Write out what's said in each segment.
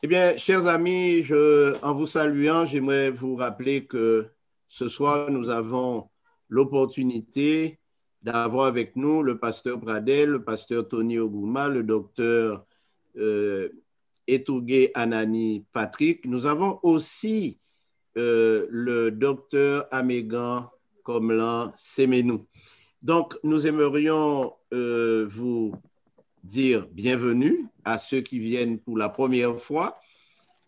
Eh bien, chers amis, en vous saluant, j'aimerais vous rappeler que ce soir, nous avons l'opportunité d'avoir avec nous le pasteur Pradel, le pasteur Tony Oguma, le docteur euh, Etougué Anani Patrick. Nous avons aussi le docteur Amégan Komlan Semenou. Donc, nous aimerions vous dire bienvenue à ceux qui viennent pour la première fois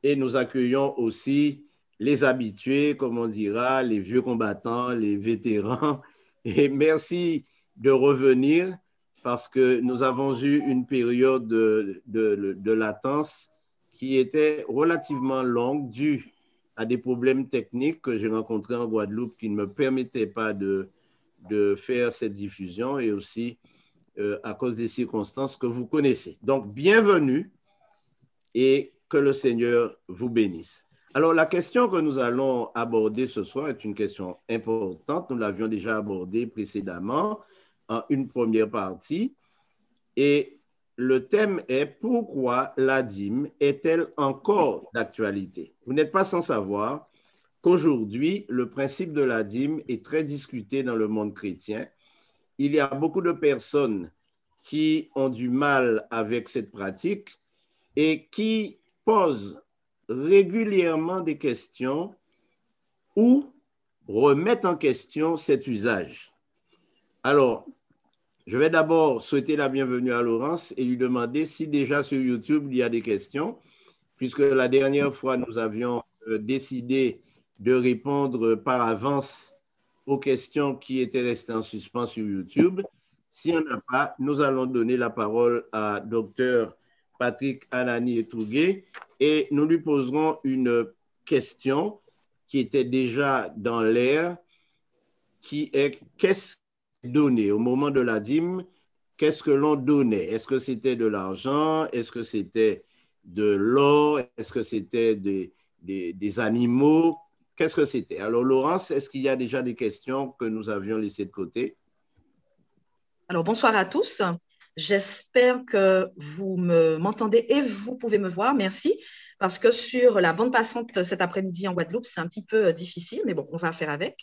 et nous accueillons aussi les habitués, comme on dira, les vieux combattants, les vétérans. Et merci de revenir parce que nous avons eu une période de latence qui était relativement longue due à des problèmes techniques que j'ai rencontrés en Guadeloupe qui ne me permettaient pas de faire cette diffusion et aussi à cause des circonstances que vous connaissez. Donc, bienvenue et que le Seigneur vous bénisse. Alors, la question que nous allons aborder ce soir est une question importante. Nous l'avions déjà abordée précédemment en une première partie. Et le thème est pourquoi la dîme est-elle encore d'actualité? Vous n'êtes pas sans savoir qu'aujourd'hui, le principe de la dîme est très discuté dans le monde chrétien. Il y a beaucoup de personnes qui ont du mal avec cette pratique et qui posent régulièrement des questions ou remettent en question cet usage. Alors, je vais d'abord souhaiter la bienvenue à Laurence et lui demander si déjà sur YouTube il y a des questions, puisque la dernière fois nous avions décidé de répondre par avance aux questions qui étaient restées en suspens sur YouTube. S'il n'y en a pas, nous allons donner la parole à Dr Patrick Anani Etougué et nous lui poserons une question qui était déjà dans l'air, qui est qu'est-ce donné au moment de la dîme? Qu'est-ce que l'on donnait? Est-ce que c'était de l'argent? Est-ce que c'était de l'or? Est-ce que c'était des animaux? Qu'est-ce que c'était? Alors, Laurence, est-ce qu'il y a déjà des questions que nous avions laissées de côté? Alors, bonsoir à tous. J'espère que vous m'entendez et vous pouvez me voir. Merci. Parce que sur la bande passante cet après-midi en Guadeloupe, c'est un petit peu difficile, mais bon, on va faire avec.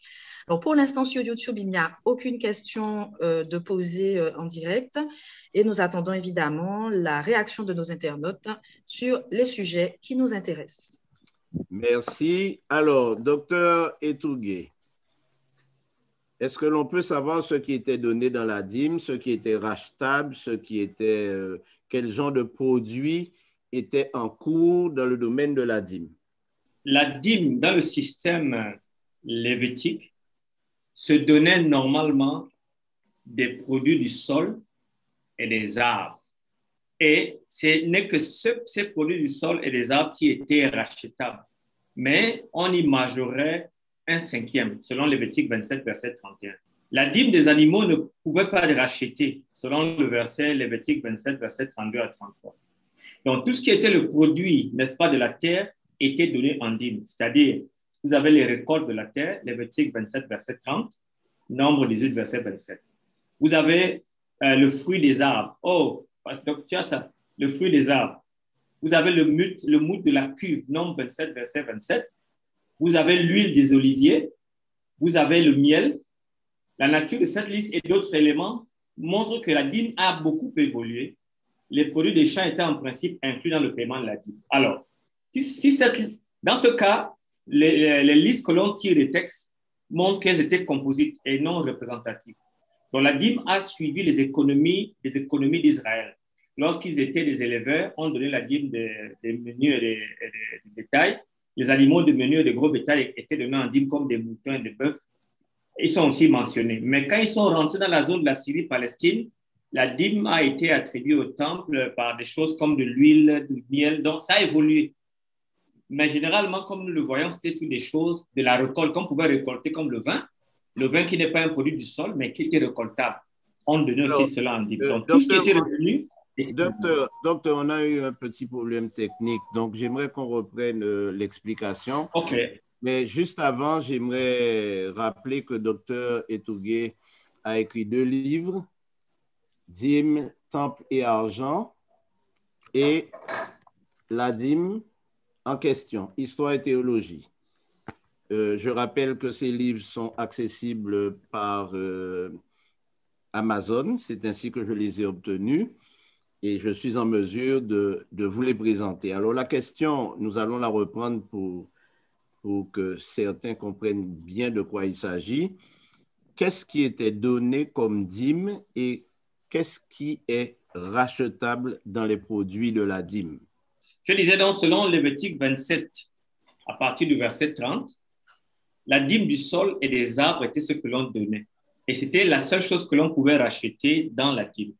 Alors, pour l'instant, sur YouTube, il n'y a aucune question de poser en direct et nous attendons évidemment la réaction de nos internautes sur les sujets qui nous intéressent. Merci. Alors, docteur Etougué, est-ce que l'on peut savoir ce qui était donné dans la dîme, ce qui était rachetable, quel genre de produits étaient en cours dans le domaine de la dîme? La dîme dans le système lévitique se donnait normalement des produits du sol et des arbres. Et ce n'est que ces produits du sol et des arbres qui étaient rachetables. Mais on y majorait un cinquième, selon Lévitique 27, verset 31. La dîme des animaux ne pouvait pas être rachetée, selon le verset Lévitique 27, verset 32 à 33. Donc, tout ce qui était le produit, n'est-ce pas, de la terre était donné en dîme. C'est-à-dire, vous avez les récoltes de la terre, Lévitique 27, verset 30, Nombre 18, verset 27. Vous avez le fruit des arbres. Oh, donc tu as ça, le fruit des arbres. Vous avez le mout de la cuve, Nombre 27, verset 27. Vous avez l'huile des oliviers. Vous avez le miel. La nature de cette liste et d'autres éléments montrent que la dîme a beaucoup évolué. Les produits des champs étaient en principe inclus dans le paiement de la dîme. Alors, dans ce cas, les listes que l'on tire des textes montrent qu'elles étaient composites et non représentatives. Donc, la dîme a suivi les économies d'Israël. Lorsqu'ils étaient des éleveurs, on donnait la dîme des menus et des bétails. Les animaux de menus et de gros bétail étaient donnés en dîme comme des moutons et des bœufs. Ils sont aussi mentionnés. Mais quand ils sont rentrés dans la zone de la Syrie-Palestine, la dîme a été attribuée au temple par des choses comme de l'huile, du miel. Donc, ça a évolué. Mais généralement, comme nous le voyons, c'était toutes des choses de la récolte qu'on pouvait récolter comme le vin qui n'est pas un produit du sol, mais qui était récoltable. On donnait aussi Alors, cela en dîme. Donc, tout ce qui docteur, était retenu. docteur, on a eu un petit problème technique, donc j'aimerais qu'on reprenne l'explication. OK. Mais juste avant, j'aimerais rappeler que docteur Etougué a écrit 2 livres, Dîme, Temple et Argent, et la dîme en question, Histoire et théologie. Je rappelle que ces livres sont accessibles par Amazon, c'est ainsi que je les ai obtenus et je suis en mesure de vous les présenter. Alors la question, nous allons la reprendre pour que certains comprennent bien de quoi il s'agit. Qu'est-ce qui était donné comme dîme et qu'est-ce qui est rachetable dans les produits de la dîme? Je disais donc, selon Lévitique 27, à partir du verset 30, la dîme du sol et des arbres était ce que l'on donnait. Et c'était la seule chose que l'on pouvait racheter dans la dîme.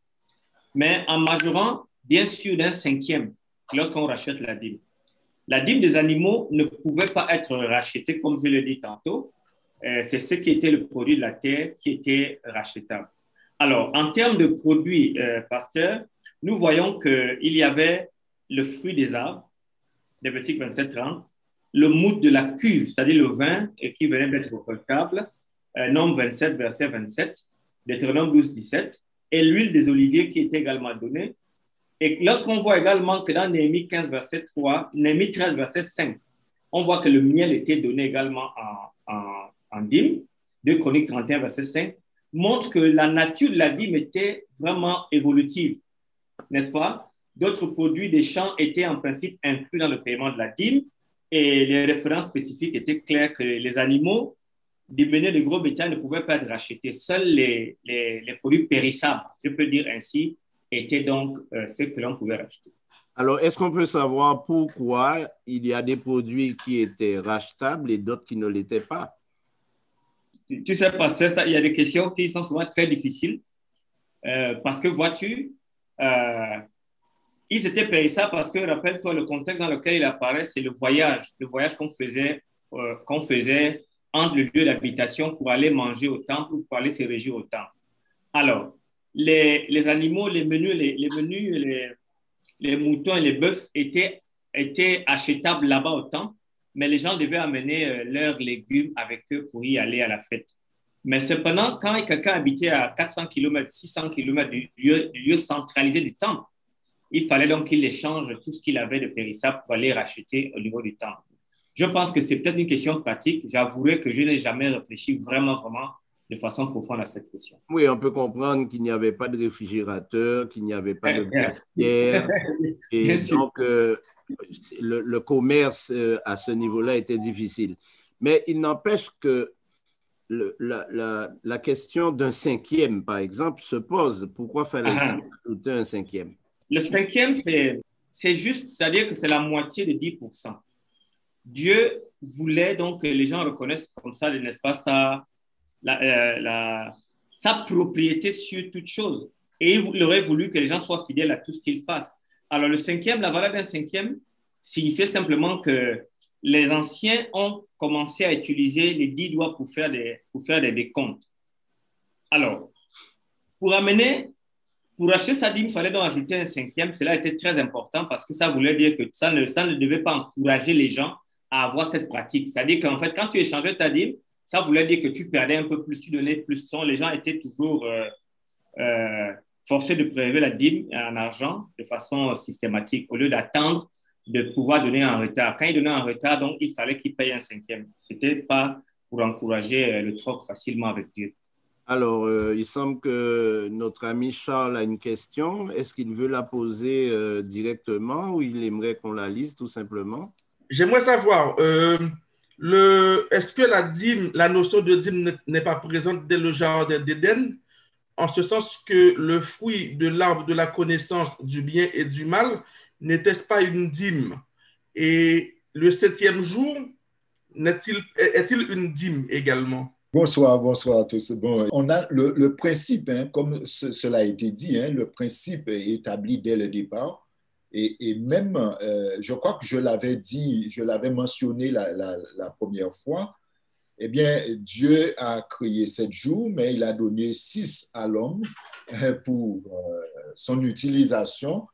Mais en majorant, bien sûr, d'un cinquième lorsqu'on rachète la dîme. La dîme des animaux ne pouvait pas être rachetée, comme je l'ai dit tantôt. C'est ce qui était le produit de la terre qui était rachetable. Alors, en termes de produits, pasteur, nous voyons qu'il y avait le fruit des arbres, Lévitique 27-30, le moût de la cuve, c'est-à-dire le vin qui venait d'être récoltable, Nombre 27, verset 27, Deutéronome 12, 17, et l'huile des oliviers qui était également donnée. Et lorsqu'on voit également que dans Néhémie 15, verset 3, Néhémie 13, verset 5, on voit que le miel était donné également en dîme. 2 Chroniques 31, verset 5, montre que la nature de la dîme était vraiment évolutive, n'est-ce pas? D'autres produits des champs étaient en principe inclus dans le paiement de la dîme et les références spécifiques étaient claires que les animaux du bénin de gros bétail ne pouvaient pas être rachetés. Seuls les produits périssables, je peux dire ainsi, étaient donc ceux que l'on pouvait racheter. Alors, est-ce qu'on peut savoir pourquoi il y a des produits qui étaient rachetables et d'autres qui ne l'étaient pas? Tu sais, parce ça, il y a des questions qui sont souvent très difficiles parce que, vois-tu, ils étaient périssables parce que, rappelle-toi, le contexte dans lequel il apparaît, c'est le voyage qu'on faisait entre le lieu d'habitation pour aller manger au temple ou pour aller se réjouir au temple. Alors, les animaux, les menus, les moutons et les bœufs étaient achetables là-bas au temple, mais les gens devaient amener leurs légumes avec eux pour y aller à la fête. Mais cependant, quand quelqu'un habitait à 400 km, 600 km du lieu centralisé du temple, il fallait donc qu'il échange tout ce qu'il avait de périssable pour aller racheter au niveau du temple. Je pense que c'est peut-être une question pratique. J'avouerai que je n'ai jamais réfléchi vraiment de façon profonde à cette question. Oui, on peut comprendre qu'il n'y avait pas de réfrigérateur, qu'il n'y avait pas de glacière. Et donc, le commerce à ce niveau-là était difficile. Mais il n'empêche que la question d'un cinquième, par exemple, se pose. Pourquoi fallait-il ajouter un cinquième? Le cinquième, c'est juste, c'est-à-dire que c'est la moitié de 10%. Dieu voulait donc que les gens reconnaissent comme ça, n'est-ce pas, sa propriété sur toute chose. Et il aurait voulu que les gens soient fidèles à tout ce qu'ils fassent. Alors, le cinquième, la valeur d'un cinquième signifiait simplement que les anciens ont commencé à utiliser les 10 doigts pour faire des décomptes. Alors, pour acheter sa dîme, il fallait donc ajouter un cinquième. Cela était très important parce que ça voulait dire que ça ne devait pas encourager les gens à avoir cette pratique. C'est-à-dire qu'en fait, quand tu échangeais ta dîme, ça voulait dire que tu perdais un peu plus, tu donnais plus. Les gens étaient toujours forcés de prélever la dîme en argent de façon systématique au lieu d'attendre de pouvoir donner en retard. Quand ils donnaient en retard, donc, il fallait qu'ils payent un cinquième. Ce n'était pas pour encourager le troc facilement avec Dieu. Alors, il semble que notre ami Charles a une question. Est-ce qu'il veut la poser directement ou il aimerait qu'on la lise tout simplement? J'aimerais savoir, est-ce que la notion de dîme n'est pas présente dès le jardin d'Éden, en ce sens que le fruit de l'arbre de la connaissance du bien et du mal n'était-ce pas une dîme? Et le 7e jour, est-il une dîme également? Bonsoir à tous. Bon, on a le principe, comme cela a été dit, le principe est établi dès le départ. Et même, je crois que je l'avais mentionné la première fois, eh bien, Dieu a créé 7 jours, mais il a donné 6 à l'homme pour son utilisation.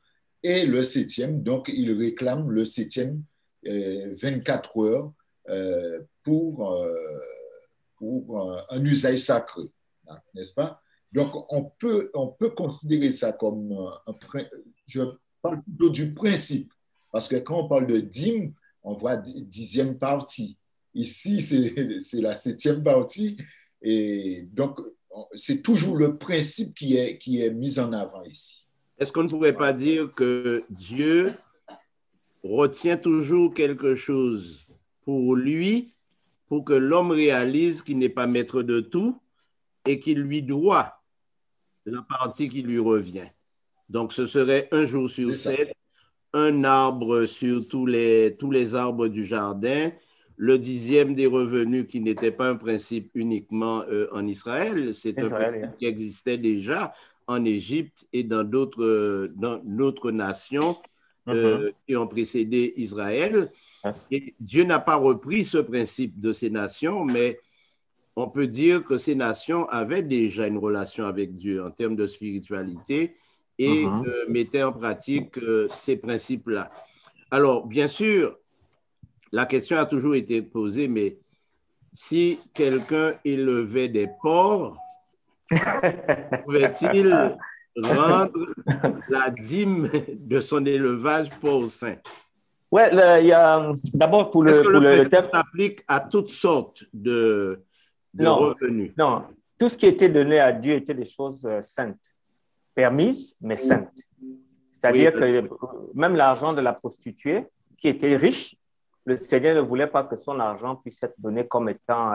Et le 7e, donc, il réclame le 7e 24 heures pour un usage sacré, n'est-ce pas? Donc, on peut considérer ça comme je parle plutôt du principe, parce que quand on parle de dîme, on voit 10e partie. Ici, c'est la 7e partie. Et donc, c'est toujours le principe qui est mis en avant ici. Est-ce qu'on ne pourrait pas dire que Dieu retient toujours quelque chose pour lui, pour que l'homme réalise qu'il n'est pas maître de tout et qu'il lui doit la partie qui lui revient? Donc, ce serait un jour sur 7, un arbre sur tous les arbres du jardin, le 10e des revenus qui n'était pas un principe uniquement en Israël, c'est un principe qui existait déjà en Égypte et dans d'autres nations qui ont précédé Israël. Et Dieu n'a pas repris ce principe de ces nations, mais on peut dire que ces nations avaient déjà une relation avec Dieu en termes de spiritualité et mettaient en pratique ces principes-là. Alors, bien sûr, la question a toujours été posée, mais si quelqu'un élevait des porcs, pouvait-il rendre la dîme de son élevage porcin? Oui, il y a d'abord pour le... Est-ce que le principe s'applique à toutes sortes de revenus? Non, tout ce qui était donné à Dieu était des choses saintes, permises, mais saintes. C'est-à-dire que même l'argent de la prostituée, qui était riche, le Seigneur ne voulait pas que son argent puisse être donné comme étant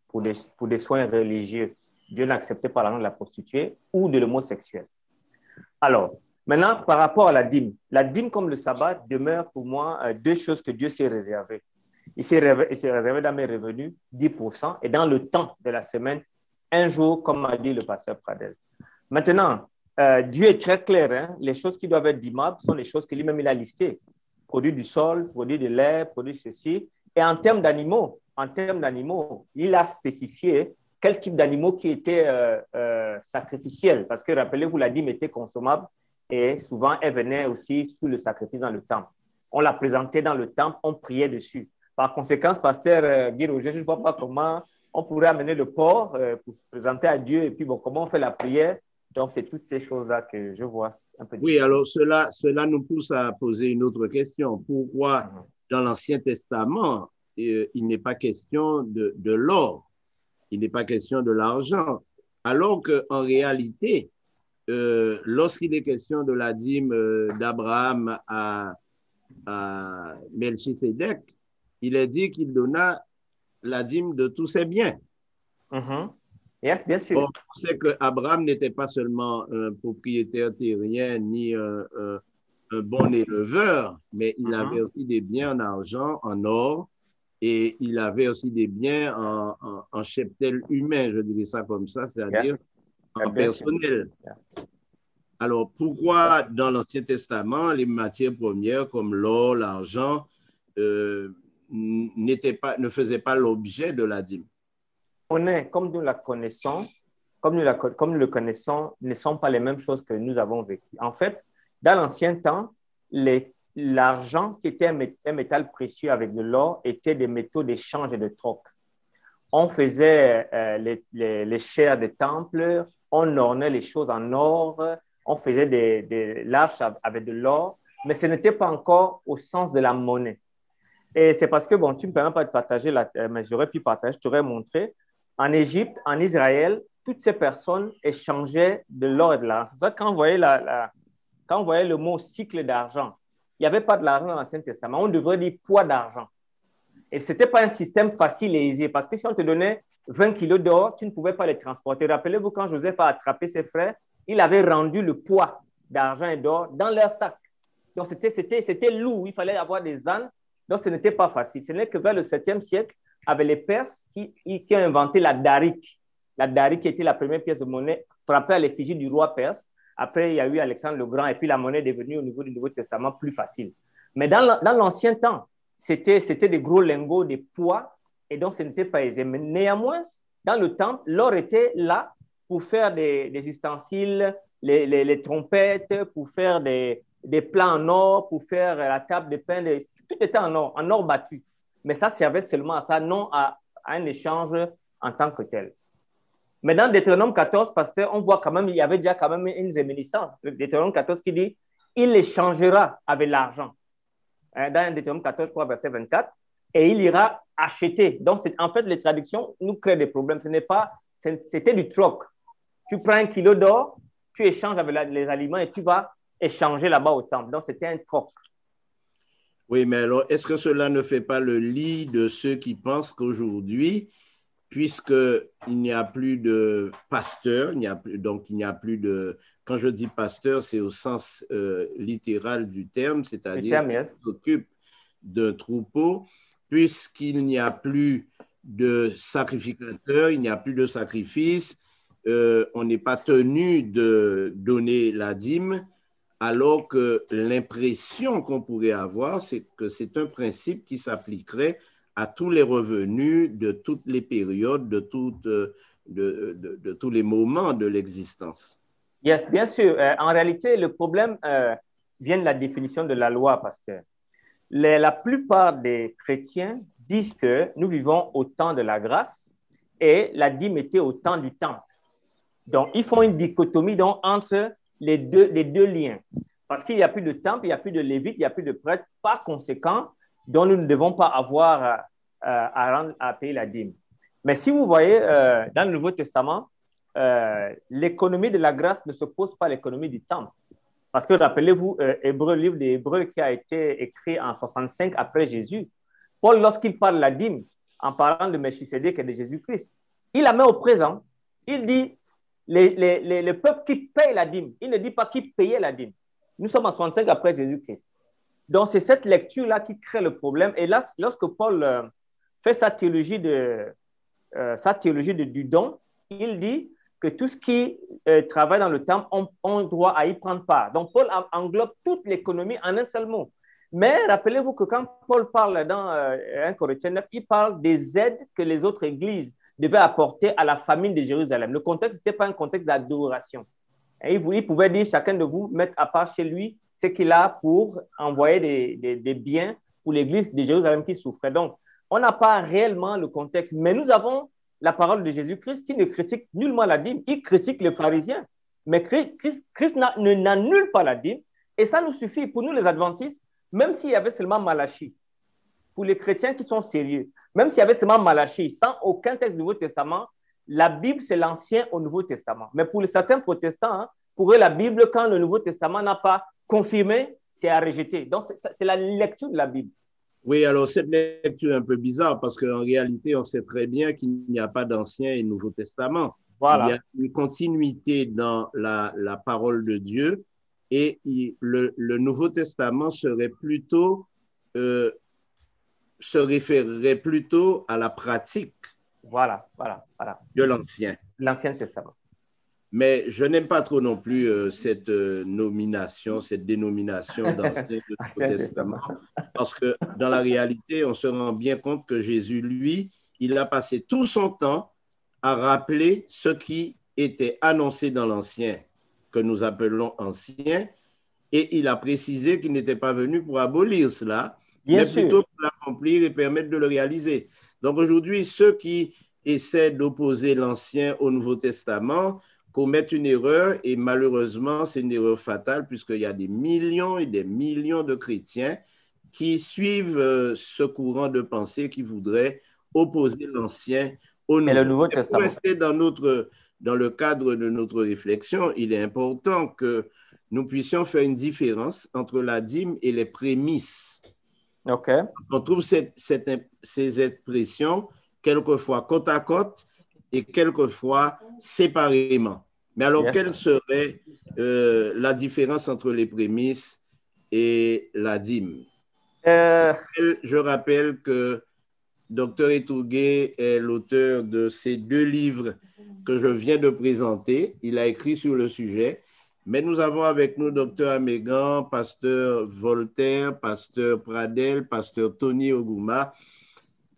pour des soins religieux. Dieu n'acceptait pas l'argent de la prostituée ou de l'homosexuel. Alors, maintenant, par rapport à la dîme comme le sabbat demeure pour moi deux choses que Dieu s'est réservées. Il s'est réservé dans mes revenus 10% et dans le temps de la semaine, un jour, comme a dit le pasteur Pradel. Maintenant, Dieu est très clair. Hein? Les choses qui doivent être dîmables sont les choses que lui-même il a listées. Produits du sol, produits de l'air, produits ceci. Et en termes d'animaux, il a spécifié quel type d'animaux qui étaient sacrificiels. Parce que, rappelez-vous, la dîme était consommable et souvent, elle venait aussi sous le sacrifice dans le temple. On la présentait dans le temple, on priait dessus. Par conséquent, pasteur Guy Roger, je ne vois pas comment on pourrait amener le porc pour se présenter à Dieu et puis, bon, comment on fait la prière. Donc, c'est toutes ces choses-là que je vois un peu difficile. Oui, alors cela nous pousse à poser une autre question. Pourquoi dans l'Ancien Testament, il n'est pas question de l'or, il n'est pas question de l'argent, alors qu'en réalité, lorsqu'il est question de la dîme d'Abraham à Melchisédek, il est dit qu'il donna la dîme de tous ses biens. Yes, bien sûr. On sait qu'Abraham n'était pas seulement un propriétaire terrien ni un bon éleveur, mais il avait aussi des biens en argent, en or, et il avait aussi des biens en cheptel humain, je dirais ça comme ça, c'est-à-dire en personnel. Alors, pourquoi dans l'Ancien Testament, les matières premières comme l'or, l'argent ne faisaient pas l'objet de la dîme? Comme nous la connaissons, comme nous le connaissons, ne sont pas les mêmes choses que nous avons vécues. En fait, dans l'ancien temps, l'argent qui était un métal précieux avec de l'or était des métaux d'échange et de troc. On faisait les chairs des temples, on ornait les choses en or, on faisait des l'arche avec de l'or, mais ce n'était pas encore au sens de la monnaie. Et c'est parce que, bon, tu ne me permets pas de partager, mais j'aurais pu partager, je t'aurais montré. En Égypte, en Israël, toutes ces personnes échangeaient de l'or et de l'argent. C'est pour ça que quand on voyait le mot cycle d'argent, il n'y avait pas de l'argent dans l'Ancien Testament. On devrait dire poids d'argent. Et ce n'était pas un système facile et aisé parce que si on te donnait 20 kilos d'or, tu ne pouvais pas les transporter. Rappelez-vous quand Joseph a attrapé ses frères, il avait rendu le poids d'argent et d'or dans leur sac. Donc, c'était lourd. Il fallait avoir des ânes. Donc, ce n'était pas facile. Ce n'est que vers le 7e siècle, avec les Perses qui ont inventé la darique. La darique était la première pièce de monnaie frappée à l'effigie du roi perse. Après, il y a eu Alexandre le Grand et puis la monnaie est devenue au niveau du Nouveau Testament plus facile. Mais dans l'ancien temps, c'était des gros lingots, des poids et donc ce n'était pas aisé. Mais néanmoins, dans le temple, l'or était là pour faire des ustensiles, les trompettes, pour faire des plats en or, pour faire la table de pain. Tout était en or battu. Mais ça servait seulement à ça, non à un échange en tant que tel. Mais dans Deutéronome 14, pasteur, on voit quand même, il y avait déjà quand même une réminiscence. Deutéronome 14 qui dit, il échangera avec l'argent. dans Deutéronome 14, je crois, verset 24, et il ira acheter. Donc, en fait, les traductions nous créent des problèmes. C'était du troc. Tu prends 1 kilo d'or, tu échanges avec les aliments et tu vas échanger là-bas au temple. Donc, c'était un troc. Oui, mais alors, est-ce que cela ne fait pas le lit de ceux qui pensent qu'aujourd'hui, puisqu'il n'y a plus de pasteur, donc il n'y a plus de... Quand je dis pasteur, c'est au sens littéral du terme, c'est-à-dire qu'il s'occupe d'un troupeau, puisqu'il n'y a plus de sacrificateur, il n'y a plus de sacrifice, on n'est pas tenu de donner la dîme, alors que l'impression qu'on pourrait avoir, c'est que c'est un principe qui s'appliquerait à tous les revenus de toutes les périodes, de tous les moments de l'existence. Yes, bien sûr. En réalité, le problème vient de la définition de la loi, pasteur. La plupart des chrétiens disent que nous vivons au temps de la grâce et la dîme était au temps du temple. Donc, ils font une dichotomie donc, entre les deux liens. Parce qu'il n'y a plus de temple, il n'y a plus de lévite, il n'y a plus de prêtre. Par conséquent, donc nous ne devons pas avoir à payer la dîme. Mais si vous voyez, dans le Nouveau Testament, l'économie de la grâce ne s'oppose pas à l'économie du temple. Parce que rappelez-vous, le livre des Hébreux qui a été écrit en 65 après Jésus, Paul, lorsqu'il parle de la dîme, en parlant de Melchisédek et de Jésus-Christ, il la met au présent. Il dit le peuple qui paye la dîme. Il ne dit pas qui payait la dîme. Nous sommes en 65 après Jésus-Christ. Donc, c'est cette lecture-là qui crée le problème. Et là, lorsque Paul fait sa théologie du don, il dit que tout ce qui travaille dans le temple ont droit à y prendre part. Donc, Paul englobe toute l'économie en un seul mot. Mais rappelez-vous que quand Paul parle dans 1 Corinthiens 9, il parle des aides que les autres églises devaient apporter à la famille de Jérusalem. Le contexte n'était pas un contexte d'adoration. Et il pouvait dire, chacun de vous, mettre à part chez lui ce qu'il a pour envoyer des biens pour l'église de Jérusalem qui souffrait. Donc, on n'a pas réellement le contexte. Mais nous avons la parole de Jésus-Christ qui ne critique nullement la dîme. Il critique les pharisiens. Mais Christ n'annule pas la dîme. Et ça nous suffit pour nous, les adventistes, même s'il y avait seulement Malachie. Pour les chrétiens qui sont sérieux, même s'il y avait seulement Malachie, sans aucun texte du Nouveau Testament, la Bible, c'est l'Ancien au Nouveau Testament. Mais pour certains protestants, pour eux, la Bible, quand le Nouveau Testament n'a pas confirmé, c'est à rejeter. Donc, c'est la lecture de la Bible. Oui, alors cette lecture est un peu bizarre parce qu'en réalité, on sait très bien qu'il n'y a pas d'Ancien et Nouveau Testament. Voilà. Il y a une continuité dans la parole de Dieu et le Nouveau Testament serait plutôt, se référerait plutôt à la pratique de l'Ancien. L'Ancien Testament. Mais je n'aime pas trop non plus cette dénomination d'Ancien et de Nouveau Testament, parce que dans la réalité, on se rend bien compte que Jésus, lui, il a passé tout son temps à rappeler ce qui était annoncé dans l'Ancien, que nous appelons Ancien, et il a précisé qu'il n'était pas venu pour abolir cela, mais plutôt pour l'accomplir et permettre de le réaliser. Donc aujourd'hui, ceux qui essaient d'opposer l'Ancien au Nouveau Testament commettent une erreur, et malheureusement, c'est une erreur fatale puisqu'il y a des millions et des millions de chrétiens qui suivent ce courant de pensée qui voudrait opposer l'Ancien au Nouveau. Et le Nouveau Testament. Pour rester dans le cadre de notre réflexion, il est important que nous puissions faire une différence entre la dîme et les prémices. Okay. On trouve ces expressions quelquefois côte à côte et quelquefois séparément. Mais alors, quelle serait la différence entre les prémices et la dîme? Je rappelle que Dr Etourguet est l'auteur de ces 2 livres que je viens de présenter. Il a écrit sur le sujet. Mais nous avons avec nous Dr Amégan, pasteur Voltaire, pasteur Pradel, pasteur Tony Oguma,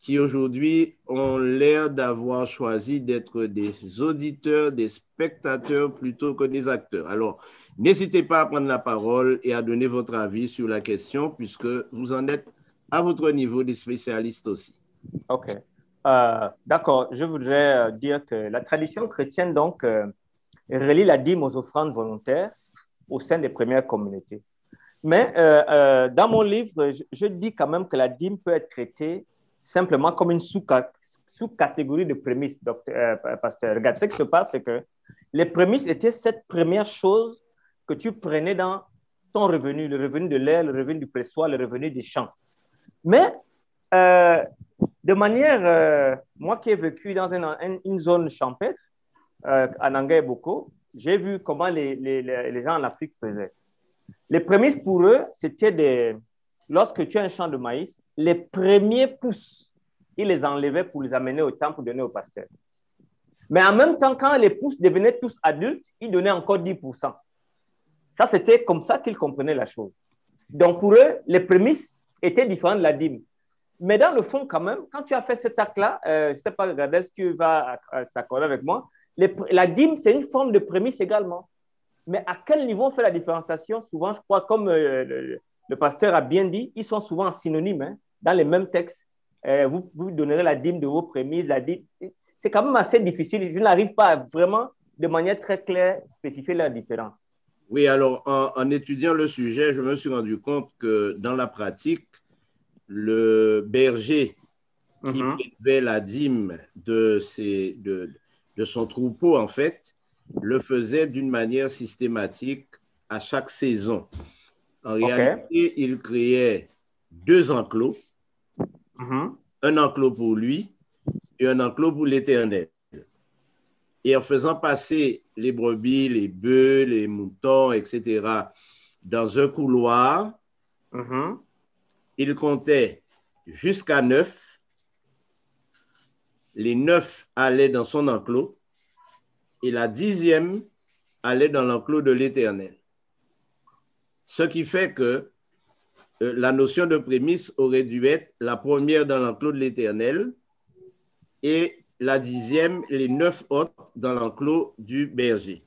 qui aujourd'hui ont l'air d'avoir choisi d'être des auditeurs, des spectateurs plutôt que des acteurs. Alors, n'hésitez pas à prendre la parole et à donner votre avis sur la question, puisque vous en êtes à votre niveau des spécialistes aussi. OK. D'accord. Je voudrais dire que la tradition chrétienne, relie la dîme aux offrandes volontaires au sein des premières communautés. Mais dans mon livre, je dis quand même que la dîme peut être traitée simplement comme une sous-catégorie de prémices, pasteur. Regarde, ce qui se passe, c'est que les prémices étaient cette première chose que tu prenais dans ton revenu, le revenu de l'air, le revenu du pressoir, le revenu des champs. Mais de manière, moi qui ai vécu dans une zone champêtre, à Nanga et Boko, j'ai vu comment les gens en Afrique faisaient. Les prémices pour eux, c'était lorsque tu as un champ de maïs, les premiers pousses, ils les enlevaient pour les amener au temple pour donner au pasteur. Mais en même temps, quand les pousses devenaient tous adultes, ils donnaient encore 10%. Ça, c'était comme ça qu'ils comprenaient la chose. Donc, pour eux, les prémices étaient différentes de la dîme. Mais dans le fond, quand même, quand tu as fait cet acte-là, je ne sais pas, Gradel, si tu vas t'accorder avec moi, la dîme, c'est une forme de prémisse également. Mais à quel niveau on fait la différenciation? Souvent, je crois, comme le pasteur a bien dit, ils sont souvent synonymes, hein, dans les mêmes textes. Vous donnerez la dîme de vos prémices, la dîme. C'est quand même assez difficile. Je n'arrive pas à vraiment, de manière très claire, spécifier la différence. Oui, alors, en étudiant le sujet, je me suis rendu compte que dans la pratique, le berger qui prélevait la dîme de son troupeau, en fait, le faisait d'une manière systématique à chaque saison. En réalité, il créait 2 enclos, un enclos pour lui et un enclos pour l'Éternel. Et en faisant passer les brebis, les bœufs, les moutons, etc., dans un couloir, il comptait jusqu'à 9. Les 9 allaient dans son enclos et la 10e allait dans l'enclos de l'Éternel. Ce qui fait que la notion de prémisse aurait dû être la première dans l'enclos de l'Éternel et la 10e, les 9 autres dans l'enclos du berger.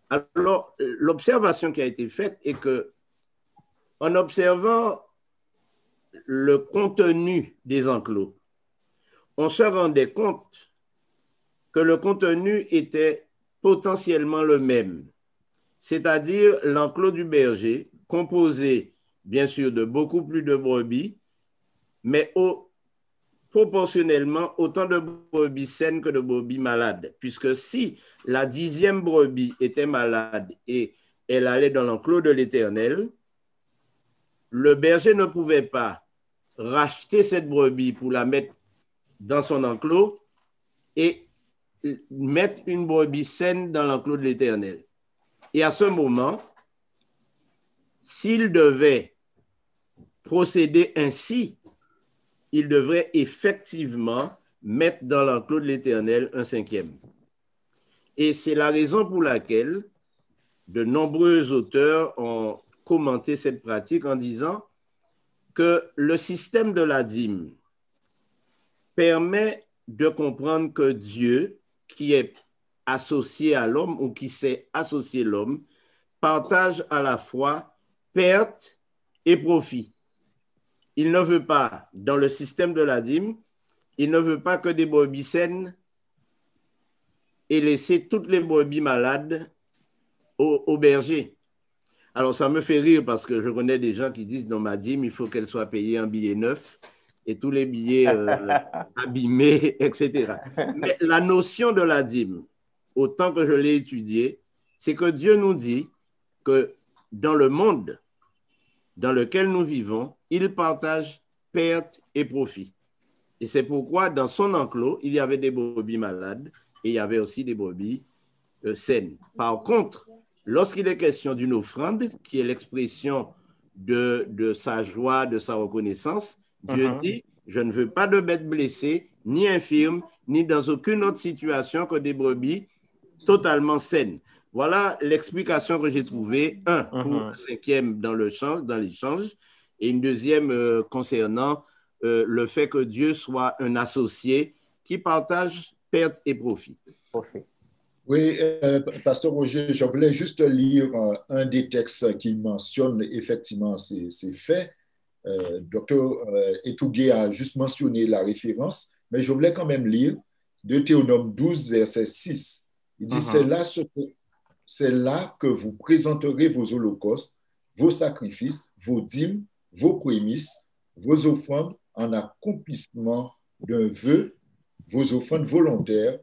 Alors, l'observation qui a été faite est que, en observant le contenu des enclos, on se rendait compte que le contenu était potentiellement le même, c'est-à-dire l'enclos du berger, composé bien sûr de beaucoup plus de brebis, mais proportionnellement autant de brebis saines que de brebis malades, puisque si la 10e brebis était malade et elle allait dans l'enclos de l'Éternel, le berger ne pouvait pas racheter cette brebis pour la mettre dans son enclos et mettre une brebis saine dans l'enclos de l'Éternel. Et à ce moment, s'il devait procéder ainsi, il devrait effectivement mettre dans l'enclos de l'Éternel un 5e. Et c'est la raison pour laquelle de nombreux auteurs ont commenté cette pratique en disant que le système de la dîme permet de comprendre que Dieu, qui est associé à l'homme ou qui s'est associé à l'homme, partage à la fois perte et profit. Il ne veut pas, dans le système de la dîme, il ne veut pas que des brebis saines et laisser toutes les brebis malades au berger. Alors, ça me fait rire parce que je connais des gens qui disent dans ma dîme, il faut qu'elle soit payée un billet neuf et tous les billets abîmés, etc. Mais la notion de la dîme, autant que je l'ai étudiée, c'est que Dieu nous dit que dans le monde dans lequel nous vivons, il partage perte et profit. Et c'est pourquoi dans son enclos, il y avait des brebis malades et il y avait aussi des brebis saines. Par contre, lorsqu'il est question d'une offrande, qui est l'expression de sa joie, de sa reconnaissance, Dieu dit, je ne veux pas de bêtes blessées, ni infirmes, ni dans aucune autre situation que des brebis totalement saines. Voilà l'explication que j'ai trouvée, un, pour le 5e dans l'échange, et une deuxième concernant le fait que Dieu soit un associé qui partage perte et profit. Oui, Pasteur Roger, je voulais juste lire un des textes qui mentionne effectivement ces faits. Docteur Etougué a juste mentionné la référence, mais je voulais quand même lire Deutéronome 12, verset 6. Il dit, c'est là que vous présenterez vos holocaustes vos sacrifices, vos dîmes, vos prémices, vos offrandes en accomplissement d'un vœu, vos offrandes volontaires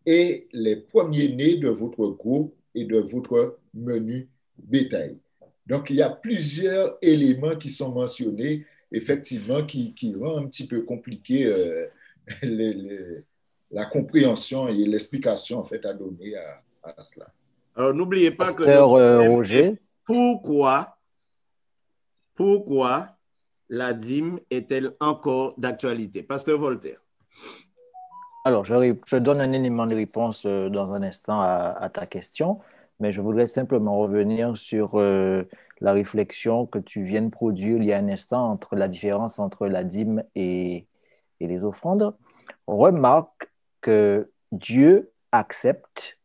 et les premiers-nés de votre gros et de votre menu bétail. Donc, il y a plusieurs éléments qui sont mentionnés, effectivement, qui rendent un petit peu compliqué la compréhension et l'explication en fait à donner à cela. Alors, n'oubliez pas que Pasteur Roger, pourquoi la dîme est-elle encore d'actualité? Pasteur Voltaire. alors je donne un élément de réponse dans un instant à ta question, mais je voudrais simplement revenir sur la réflexion que tu viens de produire il y a un instant entre la différence entre la dîme et les offrandes. On remarque que Dieu accepte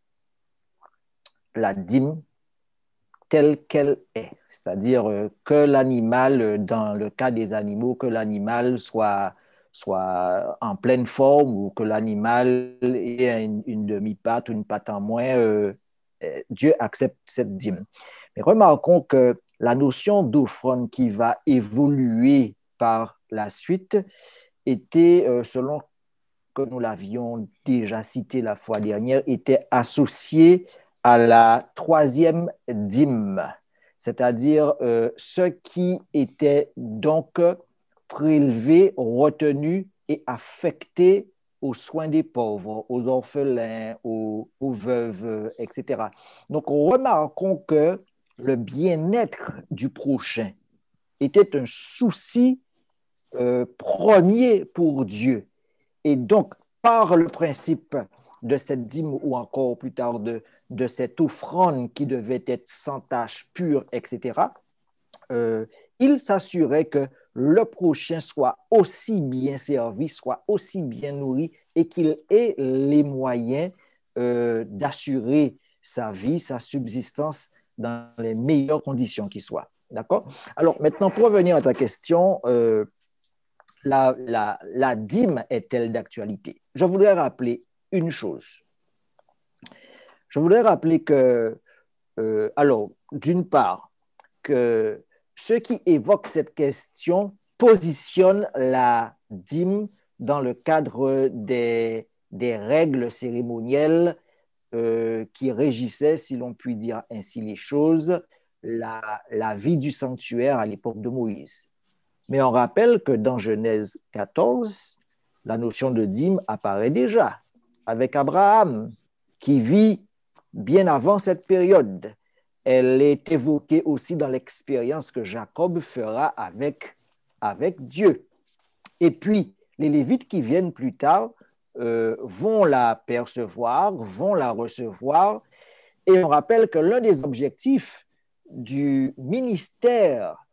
la dîme telle qu'elle est, c'est-à-dire que l'animal, dans le cas des animaux, que l'animal soit en pleine forme ou que l'animal ait une demi-patte ou une patte en moins, Dieu accepte cette dîme. Mais remarquons que la notion d'offrande qui va évoluer par la suite était, selon que nous l'avions déjà cité la fois dernière, était associée à la troisième dîme, c'est-à-dire ce qui était donc prélevé, retenu et affecté aux soins des pauvres, aux orphelins, aux veuves, etc. Donc, remarquons que le bien-être du prochain était un souci premier pour Dieu. Et donc, par le principe de cette dîme ou encore plus tard de cette offrande qui devait être sans tache, pure, etc., il s'assurait que le prochain soit aussi bien servi, soit aussi bien nourri et qu'il ait les moyens d'assurer sa vie, sa subsistance dans les meilleures conditions qui soient. D'accord? Alors, maintenant, pour revenir à ta question, la dîme est-elle d'actualité? Je voudrais rappeler une chose. Je voudrais rappeler que, alors, d'une part, que ceux qui évoquent cette question positionnent la dîme dans le cadre des règles cérémonielles qui régissaient, si l'on peut dire ainsi les choses, la vie du sanctuaire à l'époque de Moïse. Mais on rappelle que dans Genèse 14, la notion de dîme apparaît déjà avec Abraham, qui vit bien avant cette période. Elle est évoquée aussi dans l'expérience que Jacob fera avec Dieu. Et puis, les Lévites qui viennent plus tard vont la percevoir, vont la recevoir. Et on rappelle que l'un des objectifs du ministère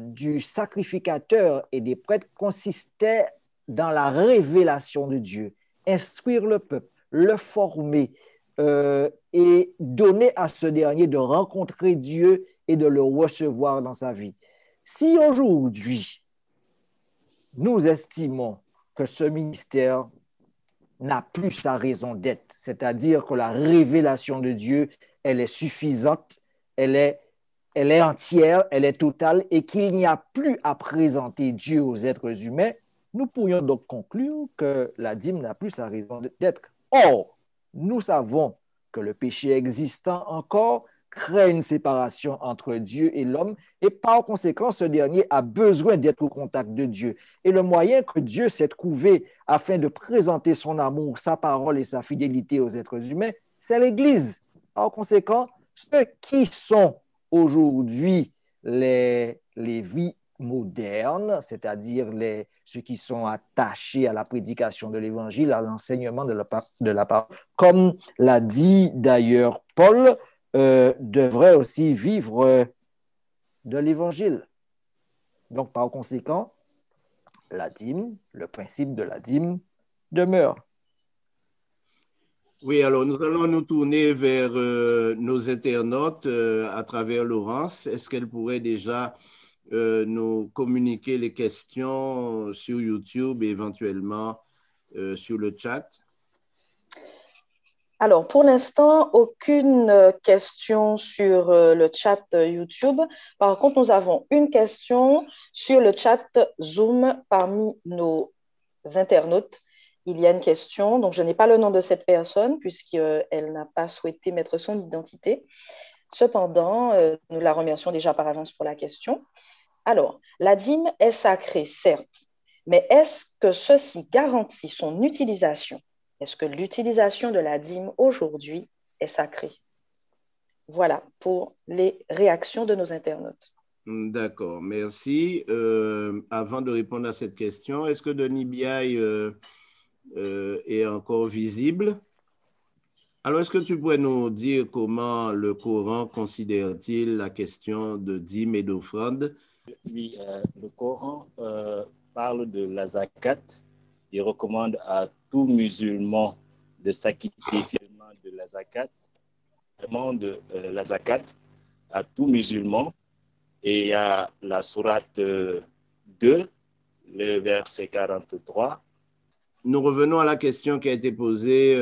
du sacrificateur et des prêtres consistait dans la révélation de Dieu, instruire le peuple, le former et donner à ce dernier de rencontrer Dieu et de le recevoir dans sa vie. Si aujourd'hui, nous estimons que ce ministère n'a plus sa raison d'être, c'est-à-dire que la révélation de Dieu, elle est suffisante, elle est entière, elle est totale et qu'il n'y a plus à présenter Dieu aux êtres humains, nous pourrions donc conclure que la dîme n'a plus sa raison d'être. Or, nous savons que le péché existant encore crée une séparation entre Dieu et l'homme et par conséquent, ce dernier a besoin d'être au contact de Dieu. Et le moyen que Dieu s'est trouvé afin de présenter son amour, sa parole et sa fidélité aux êtres humains, c'est l'Église. Par conséquent, ceux qui sont aujourd'hui les vies modernes, c'est-à-dire ceux qui sont attachés à la prédication de l'Évangile, à l'enseignement de la parole, comme l'a dit d'ailleurs Paul, devraient aussi vivre de l'Évangile. Donc, par conséquent, la dîme, le principe de la dîme demeure. Oui, alors nous allons nous tourner vers nos internautes à travers Laurence. Est-ce qu'elle pourrait déjà nous communiquer les questions sur YouTube et éventuellement sur le chat? Alors, pour l'instant, aucune question sur le chat YouTube. Par contre, nous avons une question sur le chat Zoom parmi nos internautes. Il y a une question, donc je n'ai pas le nom de cette personne puisqu'elle n'a pas souhaité mettre son identité. Cependant, nous la remercions déjà par avance pour la question. Alors, la dîme est sacrée, certes, mais est-ce que ceci garantit son utilisation? Est-ce que l'utilisation de la dîme aujourd'hui est sacrée? Voilà pour les réactions de nos internautes. D'accord, merci. Avant de répondre à cette question, est-ce que Denis Biaye est encore visible? Alors, est-ce que tu pourrais nous dire comment le Coran considère-t-il la question de dîme et d'offrande? Oui, le Coran parle de la zakat. Il recommande à tout musulman de s'acquitter fièrement de la zakat, vraiment de la zakat à tout musulman. Et il y a la sourate 2, le verset 43. Nous revenons à la question qui a été posée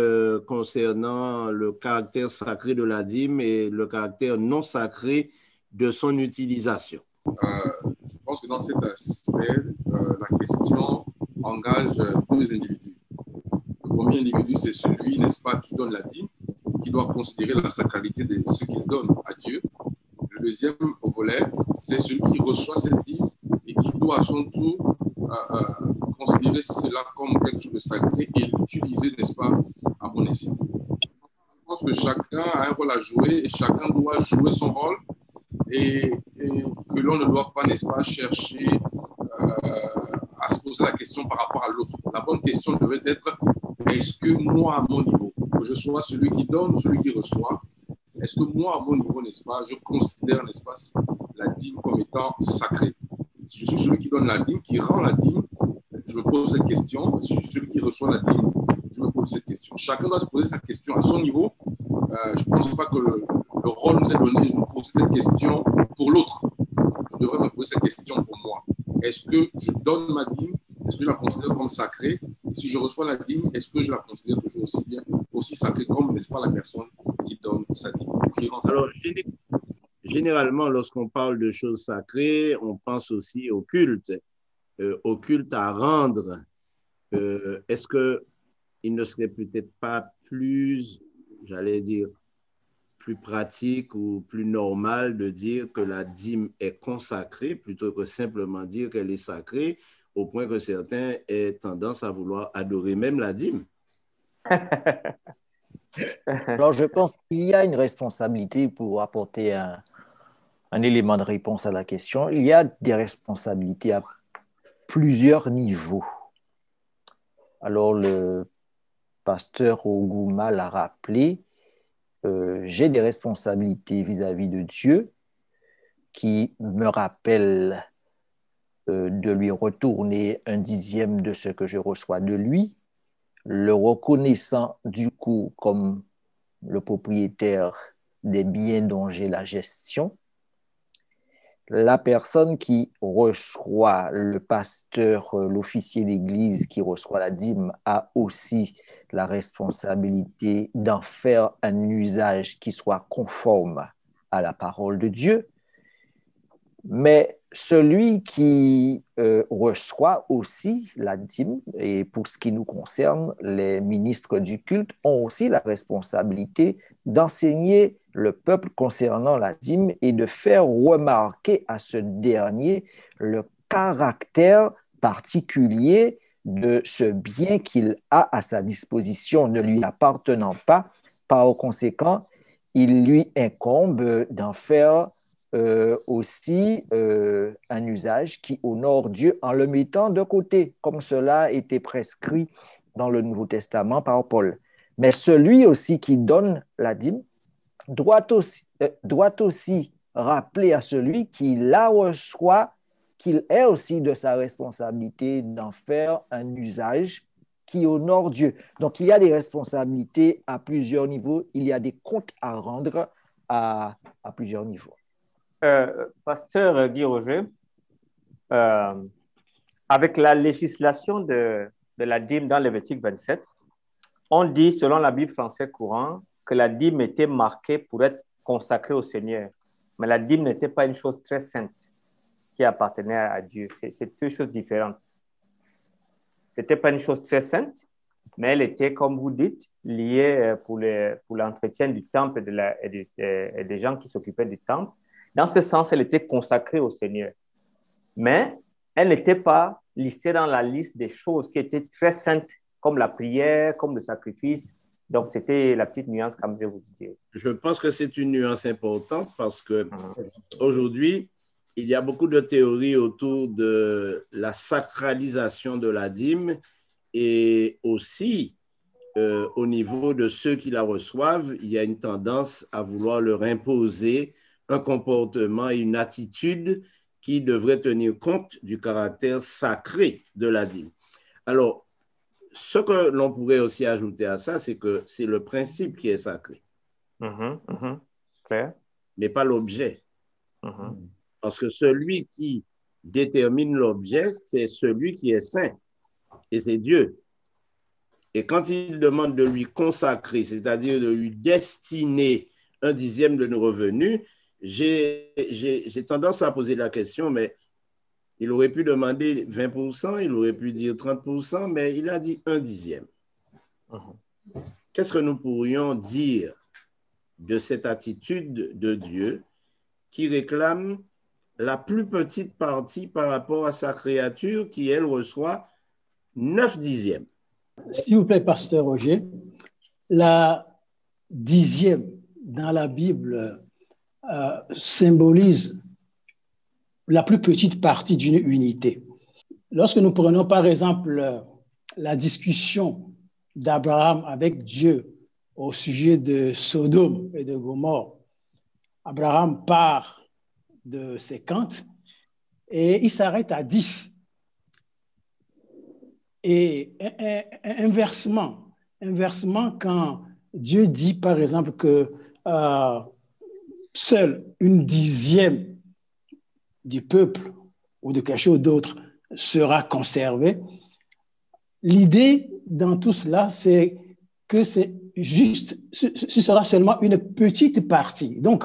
concernant le caractère sacré de la dîme et le caractère non sacré de son utilisation. Je pense que dans cet aspect, la question engage deux individus. Le premier individu, c'est celui, n'est-ce pas, qui donne la dîme, qui doit considérer la sacralité de ce qu'il donne à Dieu. Le deuxième volet, c'est celui qui reçoit cette dîme et qui doit à son tour considérer cela comme quelque chose de sacré et l'utiliser, n'est-ce pas, à bon escient. Je pense que chacun a un rôle à jouer et chacun doit jouer son rôle et que l'on ne doit pas, n'est-ce pas, chercher à se poser la question par rapport à l'autre. La bonne question devait être, est-ce que moi, à mon niveau, que je sois celui qui donne, celui qui reçoit, est-ce que moi, à mon niveau, n'est-ce pas, je considère, n'est-ce pas, la dîme comme étant sacrée? Si je suis celui qui donne la dîme, qui rend la dîme, je me pose cette question. Si je suis celui qui reçoit la dîme, je me pose cette question. Chacun doit se poser sa question à son niveau. Je ne pense pas que le rôle nous est donné de nous poser cette question pour l'autre. Je devrais me poser cette question pour moi. Est-ce que je donne ma dîme? Est-ce que je la considère comme sacrée? Et si je reçois la dîme, est-ce que je la considère toujours aussi bien, aussi sacrée comme, n'est-ce pas, la personne qui donne sa dîme? Alors, généralement, lorsqu'on parle de choses sacrées, on pense aussi au culte à rendre. Est-ce qu'il ne serait peut-être pas plus, j'allais dire, plus pratique ou plus normal de dire que la dîme est consacrée plutôt que simplement dire qu'elle est sacrée, au point que certains aient tendance à vouloir adorer même la dîme? Alors, je pense qu'il y a une responsabilité pour apporter un élément de réponse à la question. Il y a des responsabilités à plusieurs niveaux. Alors, le pasteur Ogouma l'a rappelé, j'ai des responsabilités vis-à-vis de Dieu qui me rappellent de lui retourner 1/10 de ce que je reçois de lui, le reconnaissant du coup comme le propriétaire des biens dont j'ai la gestion. La personne qui reçoit, le pasteur, l'officier d'église qui reçoit la dîme a aussi la responsabilité d'en faire un usage qui soit conforme à la parole de Dieu. Mais celui qui reçoit aussi la dîme, et pour ce qui nous concerne, les ministres du culte ont aussi la responsabilité d'enseigner le peuple concernant la dîme et de faire remarquer à ce dernier le caractère particulier de ce bien qu'il a à sa disposition, ne lui appartenant pas. Par conséquent, il lui incombe d'en faire aussi un usage qui honore Dieu en le mettant de côté, comme cela a été prescrit dans le Nouveau Testament par Paul. Mais celui aussi qui donne la dîme doit aussi rappeler à celui qui la reçoit qu'il est aussi de sa responsabilité d'en faire un usage qui honore Dieu. Donc, il y a des responsabilités à plusieurs niveaux, il y a des comptes à rendre à plusieurs niveaux. Pasteur Guy Roger, avec la législation de la dîme dans Lévitique 27, On dit, selon la Bible française courant, que la dîme était marquée pour être consacrée au Seigneur. Mais la dîme n'était pas une chose très sainte qui appartenait à Dieu. C'est deux choses différentes. Ce n'était pas une chose très sainte, mais elle était, comme vous dites, liée pour l'entretien du temple et des gens qui s'occupaient du temple. Dans ce sens, elle était consacrée au Seigneur. Mais elle n'était pas listée dans la liste des choses qui étaient très saintes, comme la prière, comme le sacrifice. Donc, c'était la petite nuance, comme je vous disais. Je pense que c'est une nuance importante parce que aujourd'hui, il y a beaucoup de théories autour de la sacralisation de la dîme et aussi au niveau de ceux qui la reçoivent, il y a une tendance à vouloir leur imposer un comportement et une attitude qui devrait tenir compte du caractère sacré de la dîme. Alors, ce que l'on pourrait aussi ajouter à ça, c'est que c'est le principe qui est sacré, Claire. mais pas l'objet. Parce que celui qui détermine l'objet, c'est celui qui est saint, et c'est Dieu. Et quand il demande de lui consacrer, c'est-à-dire de lui destiner 1/10 de nos revenus, j'ai tendance à poser la question, mais il aurait pu demander 20%, il aurait pu dire 30%, mais il a dit 1/10. Qu'est-ce que nous pourrions dire de cette attitude de Dieu qui réclame la plus petite partie par rapport à sa créature qui, elle, reçoit 9/10? S'il vous plaît, pasteur Roger, la 10e dans la Bible symbolise la plus petite partie d'une unité. Lorsque nous prenons par exemple la discussion d'Abraham avec Dieu au sujet de Sodome et de Gomorrhe, Abraham part de 50 et il s'arrête à 10. Et inversement, quand Dieu dit par exemple que seule 1/10 du peuple ou de quelque chose d'autre sera conservé, l'idée dans tout cela, c'est que ce sera seulement une petite partie. Donc,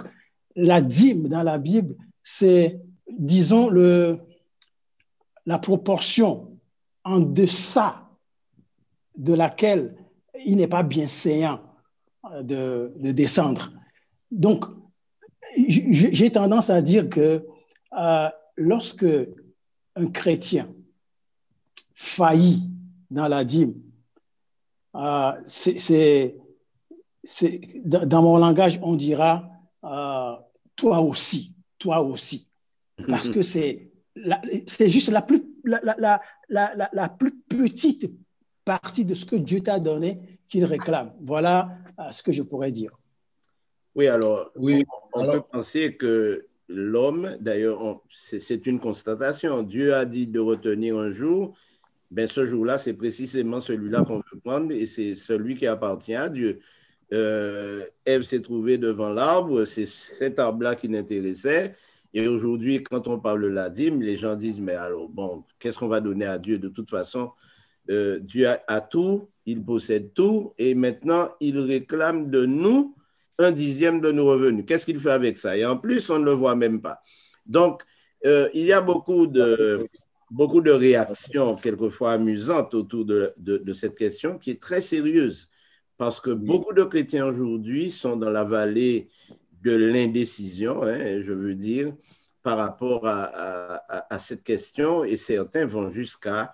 la dîme dans la Bible, c'est, disons, la proportion en deçà de laquelle il n'est pas bien séant de descendre. Donc, j'ai tendance à dire que lorsque un chrétien faillit dans la dîme, dans mon langage, on dira toi aussi, parce que c'est juste la plus petite partie de ce que Dieu t'a donné qu'il réclame. Voilà ce que je pourrais dire. Oui, alors, on peut penser que l'homme, d'ailleurs, c'est une constatation. Dieu a dit de retenir un jour, ben ce jour-là, c'est précisément celui-là qu'on veut prendre et c'est celui qui appartient à Dieu. Ève s'est trouvée devant l'arbre, c'est cet arbre-là qui l'intéressait. Et aujourd'hui, quand on parle de la dîme, les gens disent, mais alors, bon, qu'est-ce qu'on va donner à Dieu? De toute façon, Dieu a tout, il possède tout, et maintenant, il réclame de nous 1/10 de nos revenus. Qu'est-ce qu'il fait avec ça? Et en plus, on ne le voit même pas. Donc, il y a beaucoup de réactions, quelquefois amusantes, autour de cette question qui est très sérieuse, parce que beaucoup de chrétiens aujourd'hui sont dans la vallée de l'indécision, hein, je veux dire, par rapport à cette question, et certains vont jusqu'à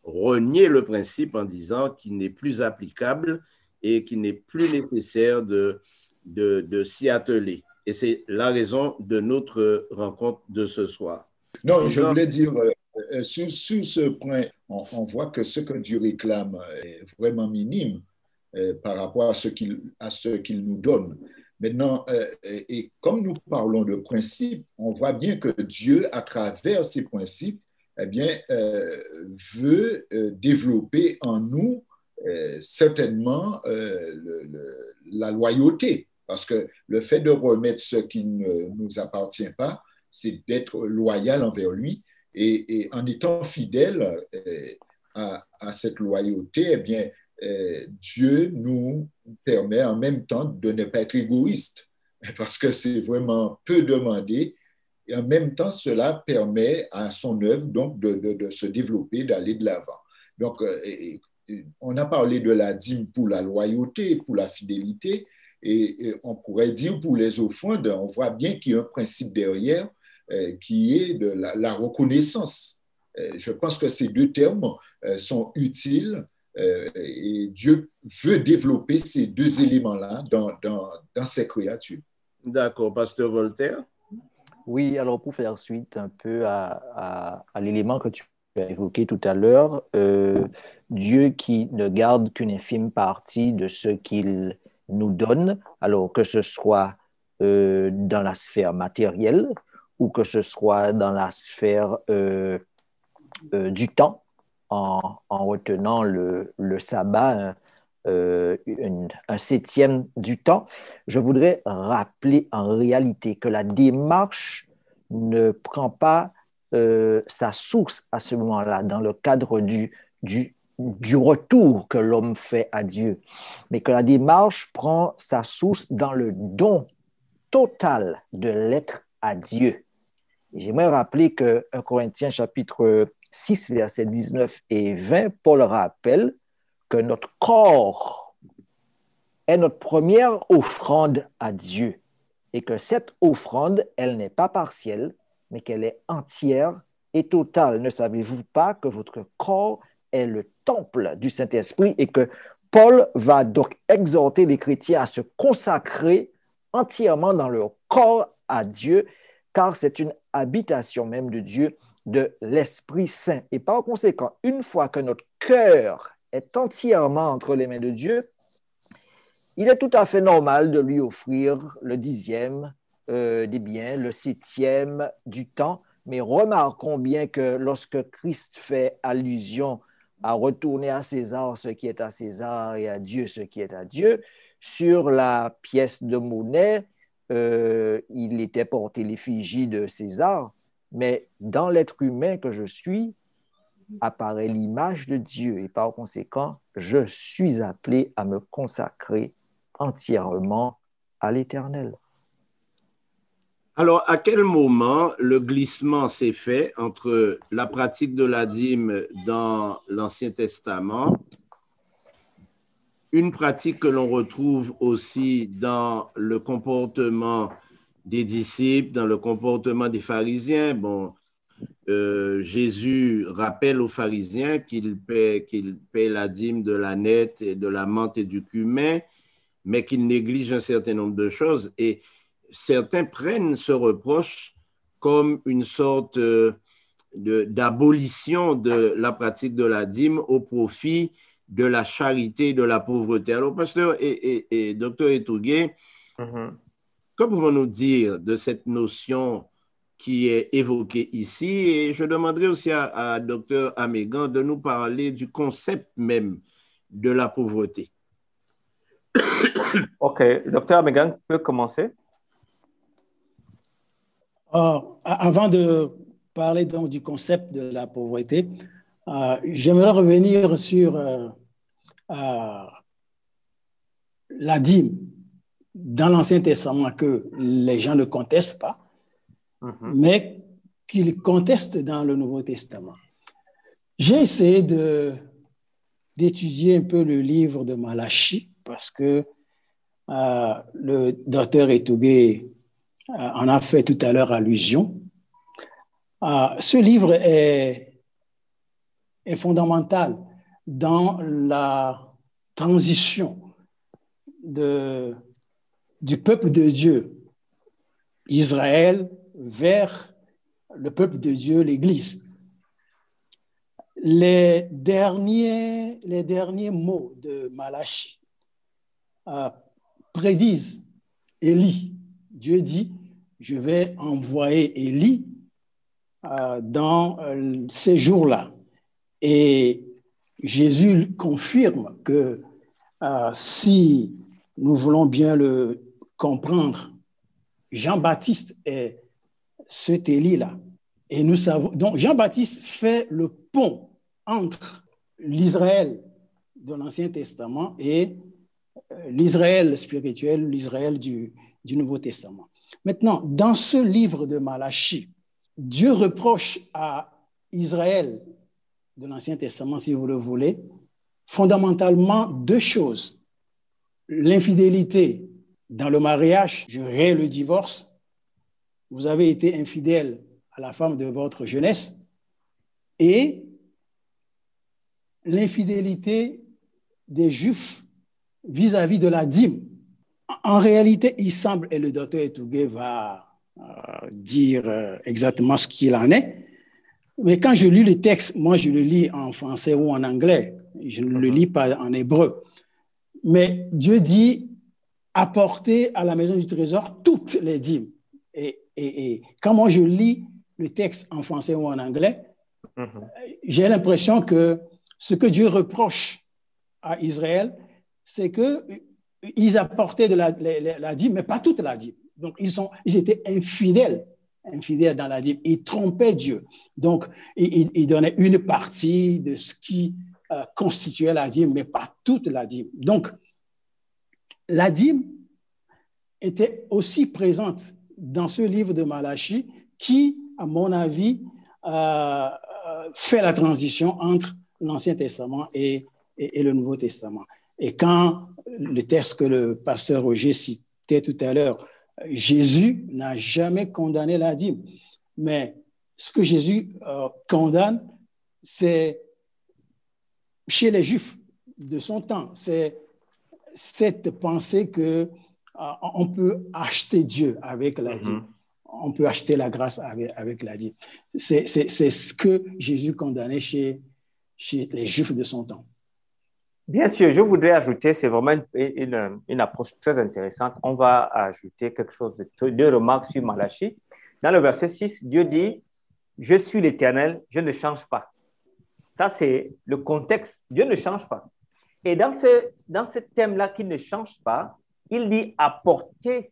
renier le principe en disant qu'il n'est plus applicable et qu'il n'est plus nécessaire de s'y atteler. Et c'est la raison de notre rencontre de ce soir. Non, je voulais dire, sur ce point, on voit que ce que Dieu réclame est vraiment minime par rapport à ce qu'il nous donne. Maintenant, et comme nous parlons de principes, on voit bien que Dieu, à travers ces principes, eh bien, veut développer en nous certainement la loyauté. Parce que le fait de remettre ce qui ne nous appartient pas, c'est d'être loyal envers lui. Et en étant fidèle à cette loyauté, eh bien, Dieu nous permet en même temps de ne pas être égoïste, parce que c'est vraiment peu demandé. Et en même temps, cela permet à son œuvre donc de se développer, d'aller de l'avant. Donc, on a parlé de la dîme pour la loyauté, pour la fidélité, et on pourrait dire pour les offrandes, on voit bien qu'il y a un principe derrière qui est de la reconnaissance. Je pense que ces deux termes sont utiles et Dieu veut développer ces deux éléments-là dans ses créatures. D'accord, Pasteur Voltaire. Oui, alors pour faire suite un peu à l'élément que tu as évoqué tout à l'heure, Dieu qui ne garde qu'une infime partie de ce qu'il nous donne, alors que ce soit dans la sphère matérielle ou que ce soit dans la sphère du temps, en retenant le sabbat, un septième du temps, je voudrais rappeler en réalité que la démarche ne prend pas sa source à ce moment-là dans le cadre du retour que l'homme fait à Dieu, mais que la démarche prend sa source dans le don total de l'être à Dieu. Et j'aimerais rappeler que 1 Corinthiens chapitre 6, versets 19 et 20, Paul rappelle que notre corps est notre première offrande à Dieu et que cette offrande, elle n'est pas partielle, mais qu'elle est entière et totale. Ne savez-vous pas que votre corps est le temple du Saint-Esprit et que Paul va donc exhorter les chrétiens à se consacrer entièrement dans leur corps à Dieu, car c'est une habitation même de Dieu, de l'Esprit Saint. Et par conséquent, une fois que notre cœur est entièrement entre les mains de Dieu, il est tout à fait normal de lui offrir le 10e des biens, le 7e du temps. Mais remarquons bien que lorsque Christ fait allusion à retourner à César ce qui est à César et à Dieu ce qui est à Dieu, sur la pièce de monnaie, il était porté l'effigie de César, mais dans l'être humain que je suis, apparaît l'image de Dieu et par conséquent, je suis appelé à me consacrer entièrement à l'Éternel. Alors, à quel moment le glissement s'est fait entre la pratique de la dîme dans l'Ancien Testament, une pratique que l'on retrouve aussi dans le comportement des disciples, dans le comportement des pharisiens? Bon, Jésus rappelle aux pharisiens qu'ils paient la dîme de la nette et de la menthe et du cumin, mais qu'ils négligent un certain nombre de choses. Et certains prennent ce reproche comme une sorte d'abolition de la pratique de la dîme au profit de la charité et de la pauvreté. Alors, pasteur et docteur Etougué, que pouvons-nous dire de cette notion qui est évoquée ici? Et je demanderai aussi à docteur Amégan de nous parler du concept même de la pauvreté. OK. Docteur Amégan peut commencer. Avant de parler donc du concept de la pauvreté, j'aimerais revenir sur la dîme dans l'Ancien Testament que les gens ne contestent pas, mais qu'ils contestent dans le Nouveau Testament. J'ai essayé d'étudier un peu le livre de Malachie parce que le docteur Etougué en a fait tout à l'heure allusion. Ce livre est fondamental dans la transition du peuple de Dieu, Israël, vers le peuple de Dieu, l'Église. Les derniers mots de Malachie prédisent Élie. Dieu dit, je vais envoyer Élie dans ces jours-là. Et Jésus confirme que si nous voulons bien le comprendre, Jean-Baptiste est cet Élie-là. Et nous savons, donc Jean-Baptiste fait le pont entre l'Israël de l'Ancien Testament et l'Israël spirituel, l'Israël du Nouveau Testament. Maintenant, dans ce livre de Malachie, Dieu reproche à Israël de l'Ancien Testament, si vous le voulez, fondamentalement deux choses. L'infidélité dans le mariage, je dirais le divorce. Vous avez été infidèle à la femme de votre jeunesse, et l'infidélité des Juifs vis-à-vis de la dîme. En réalité, il semble, et le docteur Etougué va dire exactement ce qu'il en est, mais quand je lis le texte, moi je le lis en français ou en anglais, je ne le lis pas en hébreu, mais Dieu dit apporter à la maison du trésor toutes les dîmes. Et quand moi je lis le texte en français ou en anglais, j'ai l'impression que ce que Dieu reproche à Israël, c'est qu'ils apportaient de la dîme, mais pas toute la dîme. Donc, ils étaient infidèles dans la dîme. Ils trompaient Dieu. Donc, ils donnaient une partie de ce qui constituait la dîme, mais pas toute la dîme. Donc, la dîme était aussi présente dans ce livre de Malachie qui, à mon avis, fait la transition entre l'Ancien Testament et le Nouveau Testament. Et quand le texte que le pasteur Roger citait tout à l'heure, Jésus n'a jamais condamné la dîme. Mais ce que Jésus condamne, c'est chez les Juifs de son temps, c'est cette pensée qu'on peut acheter Dieu avec la dîme. On peut acheter la grâce avec la dîme. C'est ce que Jésus condamnait chez les Juifs de son temps. Bien sûr, je voudrais ajouter, c'est vraiment une approche très intéressante. On va ajouter quelque chose deux remarques sur Malachie. Dans le verset 6, Dieu dit « Je suis l'Éternel, je ne change pas ». Ça, c'est le contexte. Dieu ne change pas. Et dans ce thème-là qui ne change pas, il dit « apporter »,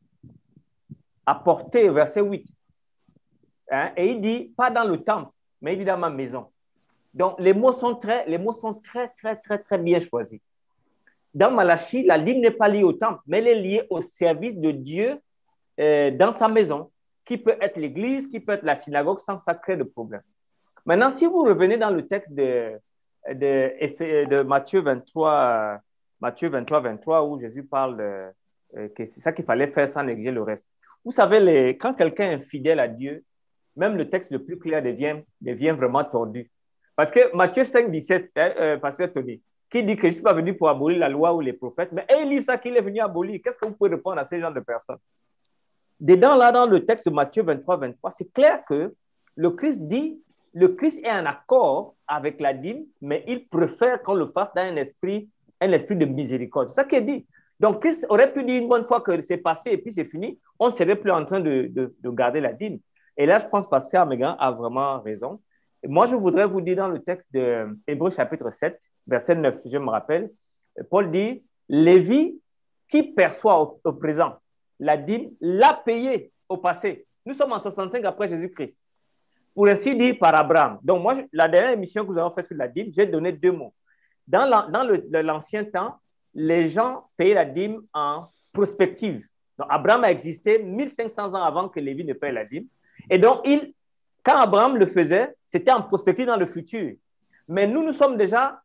verset 8. Et il dit « pas dans le temple, mais il dit dans ma maison ». Donc, les mots sont très bien choisis. Dans Malachie, la dîme n'est pas liée au temple, mais elle est liée au service de Dieu dans sa maison, qui peut être l'église, qui peut être la synagogue, sans ça crée de problème. Maintenant, si vous revenez dans le texte de Matthieu 23, 23, où Jésus parle que c'est ça qu'il fallait faire sans négliger le reste. Vous savez, quand quelqu'un est fidèle à Dieu, même le texte le plus clair devient vraiment tordu. Parce que Matthieu 5, 17, pasteur Tony, qui dit que je ne suis pas venu pour abolir la loi ou les prophètes, mais il dit ça qu'il est venu abolir. Qu'est-ce que vous pouvez répondre à ces genres de personnes? Dedans, là, dans le texte de Matthieu 23, 23, c'est clair que le Christ est en accord avec la dîme, mais il préfère qu'on le fasse dans un esprit de miséricorde. C'est ça qu'il dit. Donc, Christ aurait pu dire une bonne fois que c'est passé et puis c'est fini, on ne serait plus en train de garder la dîme. Et là, je pense que pasteur Amégan a vraiment raison. Moi, je voudrais vous dire dans le texte de Hébreux chapitre 7, verset 9, je me rappelle, Paul dit, Lévi, qui perçoit au présent la dîme, l'a payé au passé. Nous sommes en 65 après Jésus-Christ. Pour ainsi dire, par Abraham. Donc, moi, la dernière émission que nous avons faite sur la dîme, j'ai donné deux mots. Dans l'ancien temps, les gens payaient la dîme en prospective. Donc, Abraham a existé 1500 ans avant que Lévi ne paye la dîme. Et donc, quand Abraham le faisait, c'était en prospective dans le futur. Mais nous sommes déjà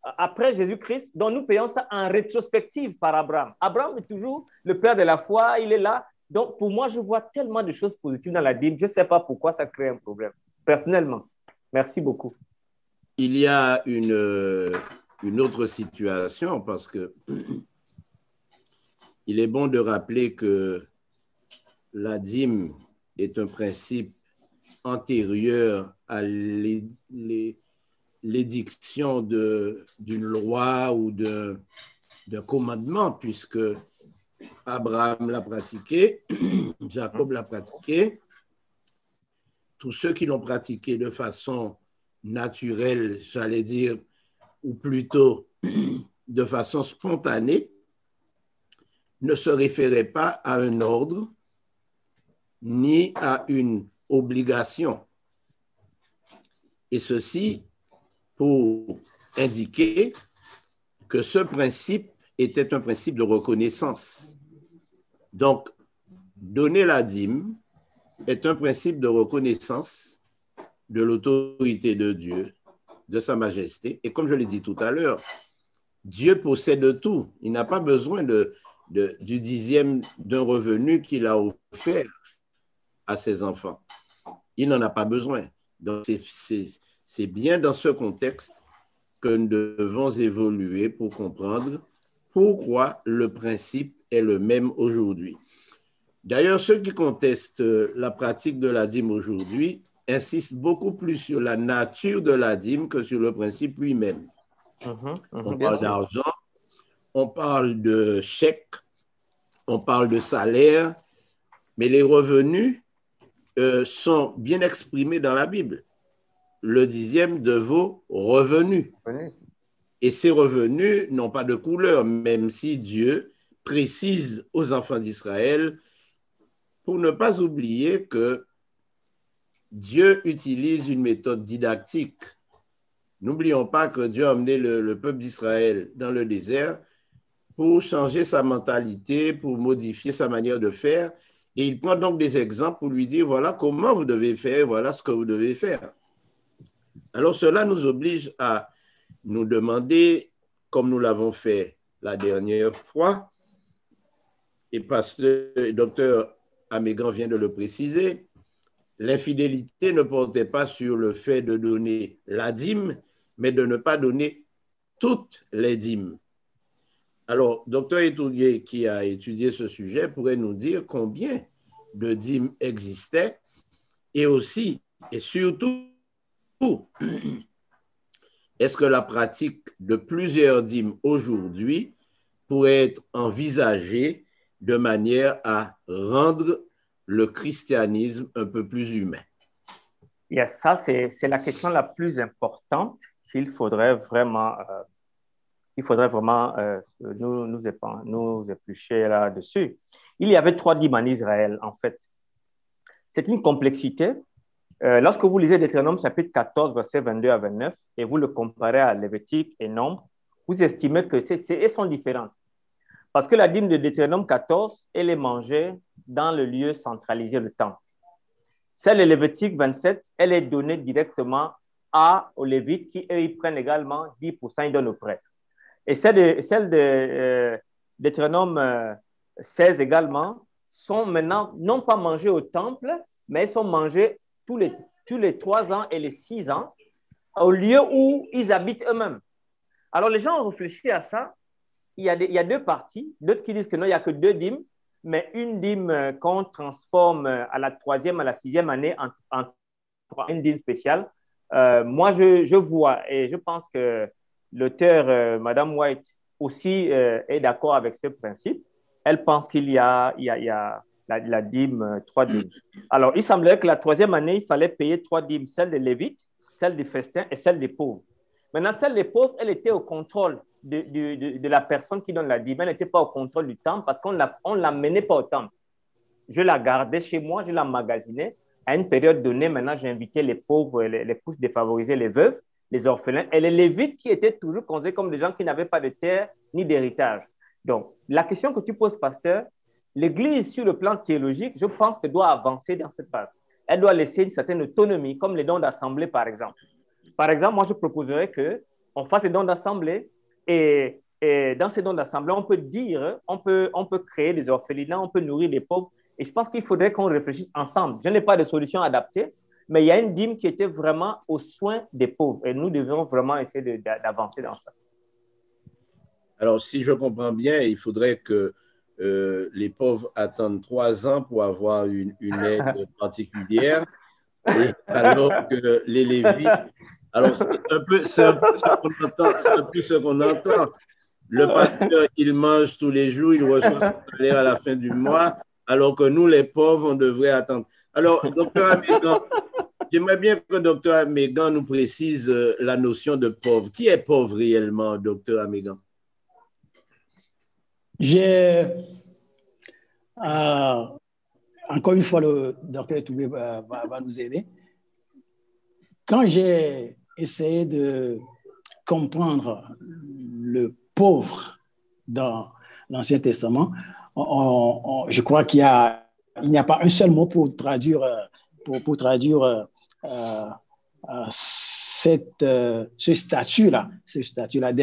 après Jésus-Christ, donc nous payons ça en rétrospective par Abraham. Abraham est toujours le père de la foi, il est là. Donc, pour moi, je vois tellement de choses positives dans la dîme. Je ne sais pas pourquoi ça crée un problème, personnellement. Merci beaucoup. Il y a une autre situation parce que il est bon de rappeler que la dîme est un principe antérieur à l'édiction d'une loi ou d'un commandement, puisque Abraham l'a pratiqué, Jacob l'a pratiqué. Tous ceux qui l'ont pratiqué de façon naturelle, j'allais dire, ou plutôt de façon spontanée, ne se référaient pas à un ordre ni à une obligation. Et ceci pour indiquer que ce principe était un principe de reconnaissance. Donc, donner la dîme est un principe de reconnaissance de l'autorité de Dieu, de sa majesté. Et comme je l'ai dit tout à l'heure, Dieu possède tout. Il n'a pas besoin du dixième d'un revenu qu'il a offert à ses enfants. Il n'en a pas besoin. Donc, c'est bien dans ce contexte que nous devons évoluer pour comprendre pourquoi le principe est le même aujourd'hui. D'ailleurs, ceux qui contestent la pratique de la dîme aujourd'hui insistent beaucoup plus sur la nature de la dîme que sur le principe lui-même. On parle d'argent, on parle de chèque, on parle de salaire, mais les revenus sont bien exprimés dans la Bible. Le dixième de vos revenus. Et ces revenus n'ont pas de couleur, même si Dieu précise aux enfants d'Israël pour ne pas oublier que Dieu utilise une méthode didactique. N'oublions pas que Dieu a amené le peuple d'Israël dans le désert pour changer sa mentalité, pour modifier sa manière de faire. Et il prend donc des exemples pour lui dire, voilà comment vous devez faire, voilà ce que vous devez faire. Alors cela nous oblige à nous demander, comme nous l'avons fait la dernière fois, et pasteur, docteur Amégan vient de le préciser, l'infidélité ne portait pas sur le fait de donner la dîme, mais de ne pas donner toutes les dîmes. Alors, docteur Etoulier, qui a étudié ce sujet, pourrait nous dire combien de dîmes existaient et aussi, et surtout, est-ce que la pratique de plusieurs dîmes aujourd'hui pourrait être envisagée de manière à rendre le christianisme un peu plus humain? Yes, ça, c'est la question la plus importante qu'il faudrait vraiment, nous éplucher là-dessus. Il y avait 3 dîmes en Israël, en fait. C'est une complexité. Lorsque vous lisez Deutéronome chapitre 14, versets 22 à 29, et vous le comparez à Lévitique et Nombre, vous estimez que elles sont différentes. Parce que la dîme de Deutéronome 14, elle est mangée dans le lieu centralisé, le temple. Celle de Lévitique 27, elle est donnée directement aux Lévites qui, eux, ils prennent également 10%, ils donnent aux prêtres. Et celle de Deutéronome 16 également sont maintenant non pas mangées au temple, mais elles sont mangées tous les 3 ans et les 6 ans au lieu où ils habitent eux-mêmes. Alors, les gens ont réfléchi à ça. Il y a 2 parties, d'autres qui disent que non, il n'y a que 2 dîmes, mais une dîme qu'on transforme à la 3e, à la 6e année en une dîme spéciale. Moi, je vois et je pense que l'auteur, Madame White, aussi est d'accord avec ce principe. Elle pense qu'il y a la dîme, 3 dîmes. Alors, il semblerait que la 3e année, il fallait payer 3 dîmes, celle des Lévites, celle des festins et celle des pauvres. Maintenant, celle des pauvres, elle était au contrôle de la personne qui donne la dîme. Elle n'était pas au contrôle du temple parce qu'on ne l'amenait pas au temple. Je la gardais chez moi, je la magasinais. À une période donnée, maintenant, j'ai invité les pauvres, les couches défavorisées, les veuves, les orphelins et les Lévites qui étaient toujours considérés comme des gens qui n'avaient pas de terre ni d'héritage. Donc, la question que tu poses, pasteur, l'Église, sur le plan théologique, je pense qu'elle doit avancer dans cette phase. Elle doit laisser une certaine autonomie, comme les dons d'assemblée, par exemple. Par exemple, moi, je proposerais qu'on fasse des dons d'assemblée et dans ces dons d'assemblée, on peut dire, on peut créer des orphelinats, on peut nourrir les pauvres. Et je pense qu'il faudrait qu'on réfléchisse ensemble. Je n'ai pas de solution adaptée, mais il y a une dîme qui était vraiment aux soins des pauvres. Et nous devons vraiment essayer d'avancer dans ça. Alors, si je comprends bien, il faudrait que les pauvres attendent 3 ans pour avoir une aide particulière, et alors que les Lévites... Alors, c'est un peu ce qu'on entend. Le pasteur, il mange tous les jours, il reçoit son salaire à la fin du mois, alors que nous, les pauvres, on devrait attendre. Alors, docteur Amégan, j'aimerais bien que docteur Amégan nous précise la notion de pauvre. Qui est pauvre réellement, docteur Amégan? Encore une fois, le docteur Toubé va nous aider. Quand j'ai essayé de comprendre le pauvres dans l'Ancien Testament. Je crois qu'il n'y a pas un seul mot pour traduire, ce statut-là.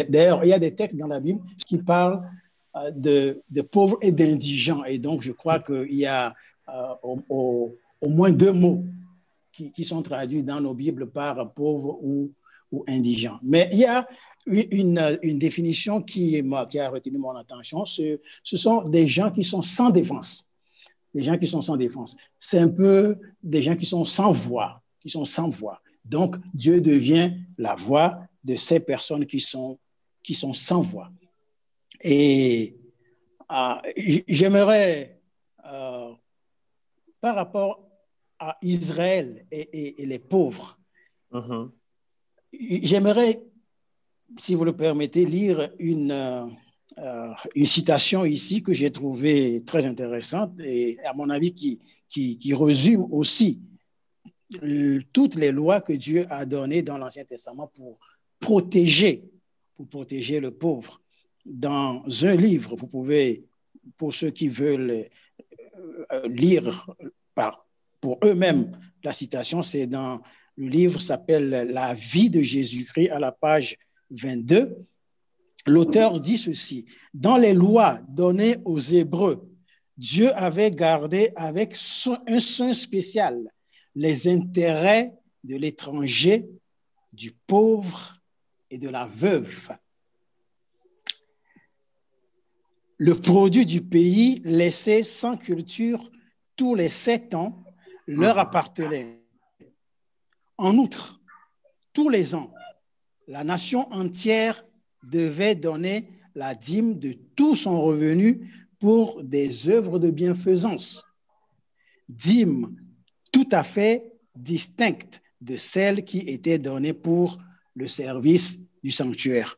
D'ailleurs, il y a des textes dans la Bible qui parlent de pauvres et d'indigents. Et donc, je crois qu'il y a au moins 2 mots qui sont traduits dans nos Bibles par pauvre ou indigent. Mais il y a une définition qui a retenu mon attention. Ce sont des gens qui sont sans défense. Des gens qui sont sans défense. C'est un peu des gens qui sont sans voix, Donc, Dieu devient la voix de ces personnes qui sont sans voix. Et j'aimerais, par rapport à Israël et les pauvres, j'aimerais, si vous le permettez, lire une citation ici que j'ai trouvée très intéressante et, à mon avis, qui résume aussi toutes les lois que Dieu a données dans l'Ancien Testament pour protéger le pauvre. Dans un livre, vous pouvez, pour ceux qui veulent lire pour eux-mêmes la citation, c'est dans le livre s'appelle « La vie de Jésus-Christ » à la page 22. L'auteur dit ceci: « Dans les lois données aux Hébreux, Dieu avait gardé avec un soin spécial les intérêts de l'étranger, du pauvre et de la veuve. Le produit du pays laissé sans culture tous les 7 ans leur appartenait. En outre, tous les ans, la nation entière devait donner la dîme de tout son revenu pour des œuvres de bienfaisance. Dîme tout à fait distincte de celle qui était donnée pour le service du sanctuaire.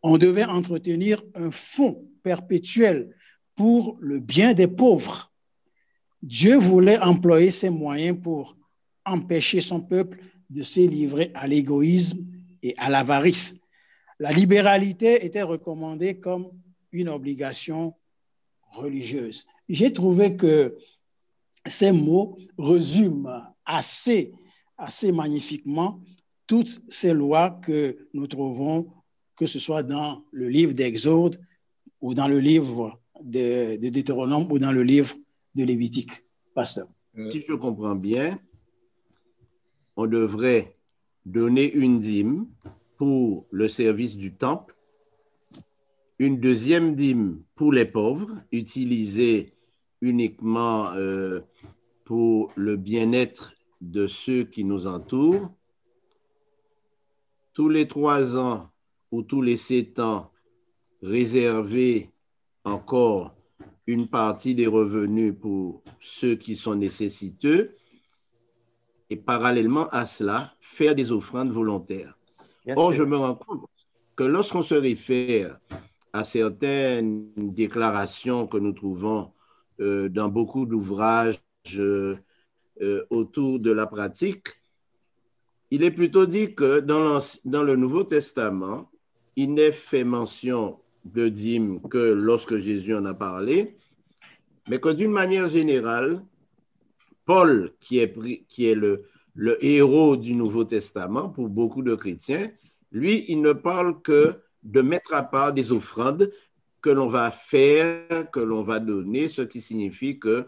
On devait entretenir un fonds perpétuel pour le bien des pauvres. Dieu voulait employer ces moyens pour empêcher son peuple de se livrer à l'égoïsme et à l'avarice. La libéralité était recommandée comme une obligation religieuse. J'ai trouvé que ces mots résument assez magnifiquement toutes ces lois que nous trouvons, que ce soit dans le livre d'Exode ou dans le livre de Deutéronome ou dans le livre de Lévitique. Pasteur. Si je comprends bien, on devrait donner une dîme pour le service du temple, une deuxième dîme pour les pauvres, utilisée uniquement pour le bien-être de ceux qui nous entourent. Tous les 3 ans ou tous les 7 ans, réserver encore une partie des revenus pour ceux qui sont nécessiteux et parallèlement à cela, faire des offrandes volontaires. Or, je me rends compte que lorsqu'on se réfère à certaines déclarations que nous trouvons dans beaucoup d'ouvrages autour de la pratique, il est plutôt dit que dans le Nouveau Testament, il n'est fait mention de dîme que lorsque Jésus en a parlé, mais que d'une manière générale, Paul, qui est le héros du Nouveau Testament pour beaucoup de chrétiens, lui, il ne parle que de mettre à part des offrandes que l'on va faire, que l'on va donner, ce qui signifie que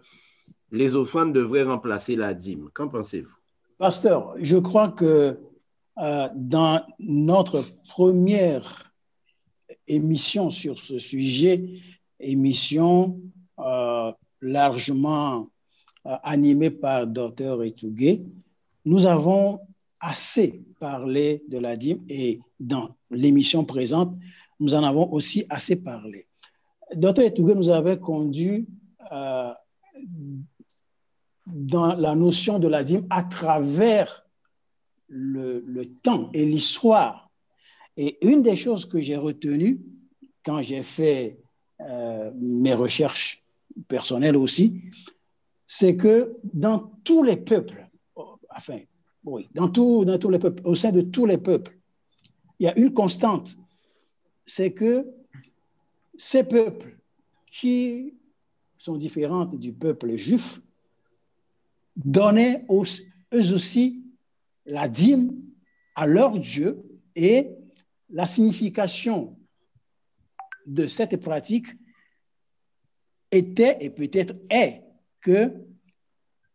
les offrandes devraient remplacer la dîme. Qu'en pensez-vous? Pasteur, je crois que dans notre première émission sur ce sujet, émission largement animée par Dr. Etougué, nous avons assez parlé de la dîme et dans l'émission présente, nous en avons aussi assez parlé. Dr. Etougué nous avait conduit dans la notion de la dîme à travers le temps et l'histoire. Et une des choses que j'ai retenues quand j'ai fait mes recherches personnelles aussi, c'est que dans tous les peuples, dans tous les peuples, au sein de tous les peuples, il y a une constante, c'est que ces peuples qui sont différents du peuple juif donnaient eux aussi la dîme à leur Dieu, et la signification de cette pratique était et peut-être est que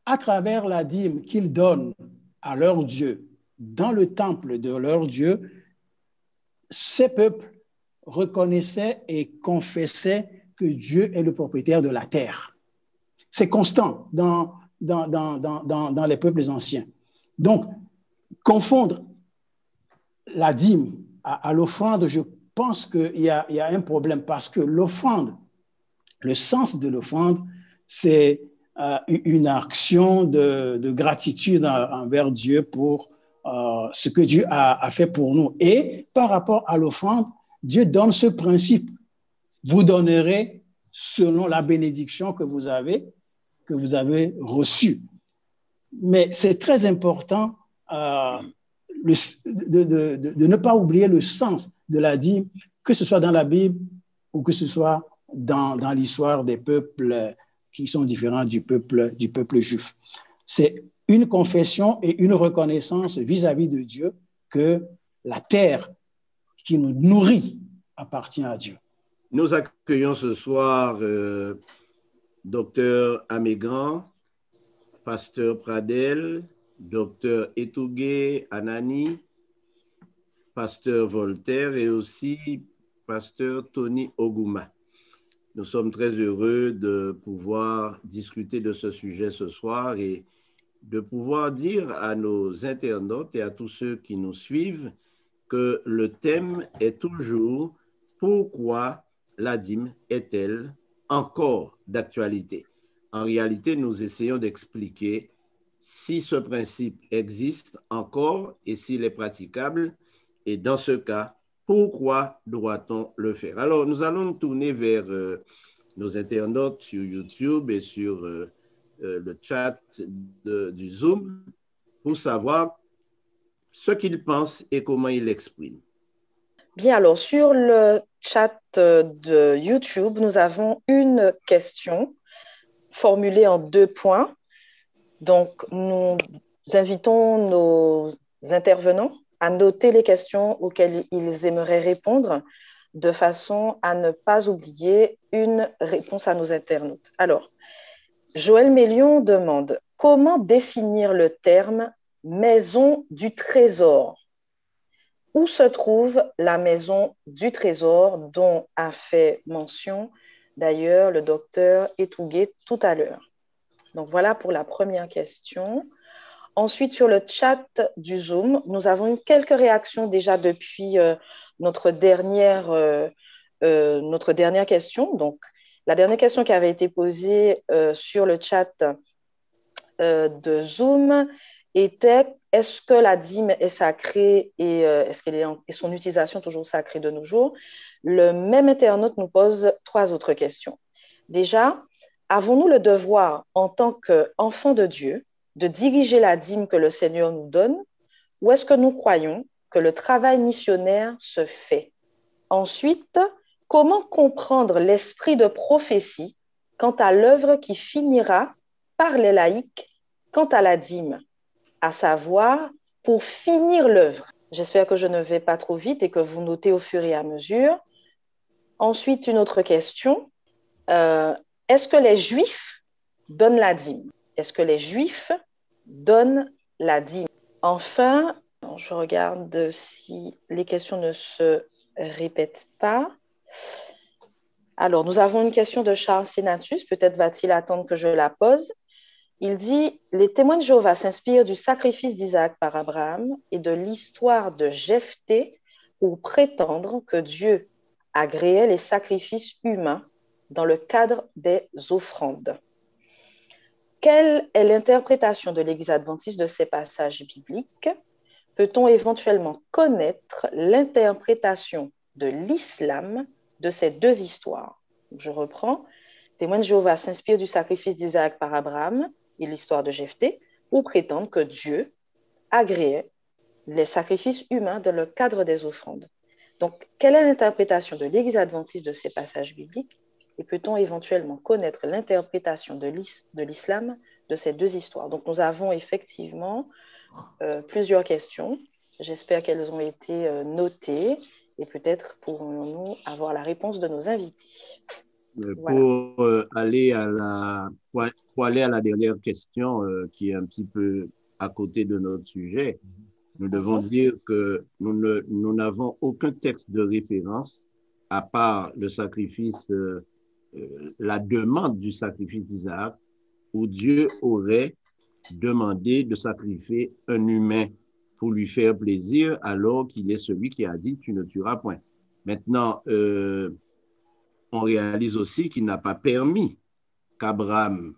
à travers la dîme qu'ils donnent à leur Dieu dans le temple de leur Dieu, ces peuples reconnaissaient et confessaient que Dieu est le propriétaire de la terre. C'est constant dans les peuples anciens. Donc, confondre la dîme à l'offrande, je pense qu'il y a un problème, parce que l'offrande, le sens de l'offrande, c'est une action de gratitude envers Dieu pour ce que Dieu a fait pour nous. Et par rapport à l'offrande, Dieu donne ce principe: vous donnerez selon la bénédiction que vous avez reçue. Mais c'est très important de ne pas oublier le sens de la dîme, que ce soit dans la Bible ou que ce soit dans l'histoire des peuples qui sont différents du peuple juif. C'est une confession et une reconnaissance vis-à-vis de Dieu que la terre qui nous nourrit appartient à Dieu. Nous accueillons ce soir Dr Amégrand, Pasteur Pradel, Dr Etougué Anani, Pasteur Voltaire et aussi Pasteur Tony Ogouma. Nous sommes très heureux de pouvoir discuter de ce sujet ce soir et de pouvoir dire à nos internautes et à tous ceux qui nous suivent que le thème est toujours « Pourquoi la dîme est-elle encore d'actualité ?» En réalité, nous essayons d'expliquer si ce principe existe encore et s'il est praticable, et dans ce cas, pourquoi doit-on le faire? Alors, nous allons nous tourner vers nos internautes sur YouTube et sur le chat du Zoom pour savoir ce qu'ils pensent et comment ils l'expriment. Bien, alors sur le chat de YouTube, nous avons une question formulée en 2 points. Donc, nous invitons nos intervenants à noter les questions auxquelles ils aimeraient répondre de façon à ne pas oublier une réponse à nos internautes. Alors, Joël Mélion demande « Comment définir le terme « maison du trésor » ? Où se trouve la maison du trésor dont a fait mention d'ailleurs le docteur Etougué tout à l'heure? Donc, voilà pour la première question. Ensuite, sur le chat du Zoom, nous avons eu quelques réactions déjà depuis notre dernière question. Donc, la dernière question qui avait été posée sur le chat de Zoom était: est-ce que la dîme est sacrée et est-ce qu'elle est son utilisation toujours sacrée de nos jours? Le même internaute nous pose 3 autres questions. Déjà, avons-nous le devoir, en tant qu'enfants de Dieu, de diriger la dîme que le Seigneur nous donne, ou est-ce que nous croyons que le travail missionnaire se fait? Ensuite, comment comprendre l'esprit de prophétie quant à l'œuvre qui finira par les laïcs quant à la dîme, à savoir pour finir l'œuvre? J'espère que je ne vais pas trop vite et que vous notez au fur et à mesure. Ensuite, une autre question. Est-ce que les Juifs donnent la dîme? Est-ce que les Juifs donnent la dîme? Enfin, je regarde si les questions ne se répètent pas. Alors, nous avons une question de Charles Sénatus. Peut-être va-t-il attendre que je la pose. Il dit « Les témoins de Jéhovah s'inspirent du sacrifice d'Isaac par Abraham et de l'histoire de Jephthé pour prétendre que Dieu agréait les sacrifices humains dans le cadre des offrandes. Quelle est l'interprétation de l'Église adventiste de ces passages bibliques? Peut-on éventuellement connaître l'interprétation de l'islam de ces 2 histoires? Je reprends. Témoins de Jéhovah s'inspirent du sacrifice d'Isaac par Abraham et l'histoire de Jephthé pour prétendre que Dieu agréait les sacrifices humains dans le cadre des offrandes. Donc, quelle est l'interprétation de l'Église adventiste de ces passages bibliques? Et peut-on éventuellement connaître l'interprétation de l'islam de ces deux histoires? Donc, nous avons effectivement plusieurs questions. J'espère qu'elles ont été notées et peut-être pourrons-nous avoir la réponse de nos invités. Voilà. Pour aller à la dernière question qui est un petit peu à côté de notre sujet, nous devons dire que nous n'avons aucun texte de référence à part le sacrifice, la demande du sacrifice d'Isaac, où Dieu aurait demandé de sacrifier un humain pour lui faire plaisir, alors qu'il est celui qui a dit « tu ne tueras point ». Maintenant, on réalise aussi qu'il n'a pas permis qu'Abraham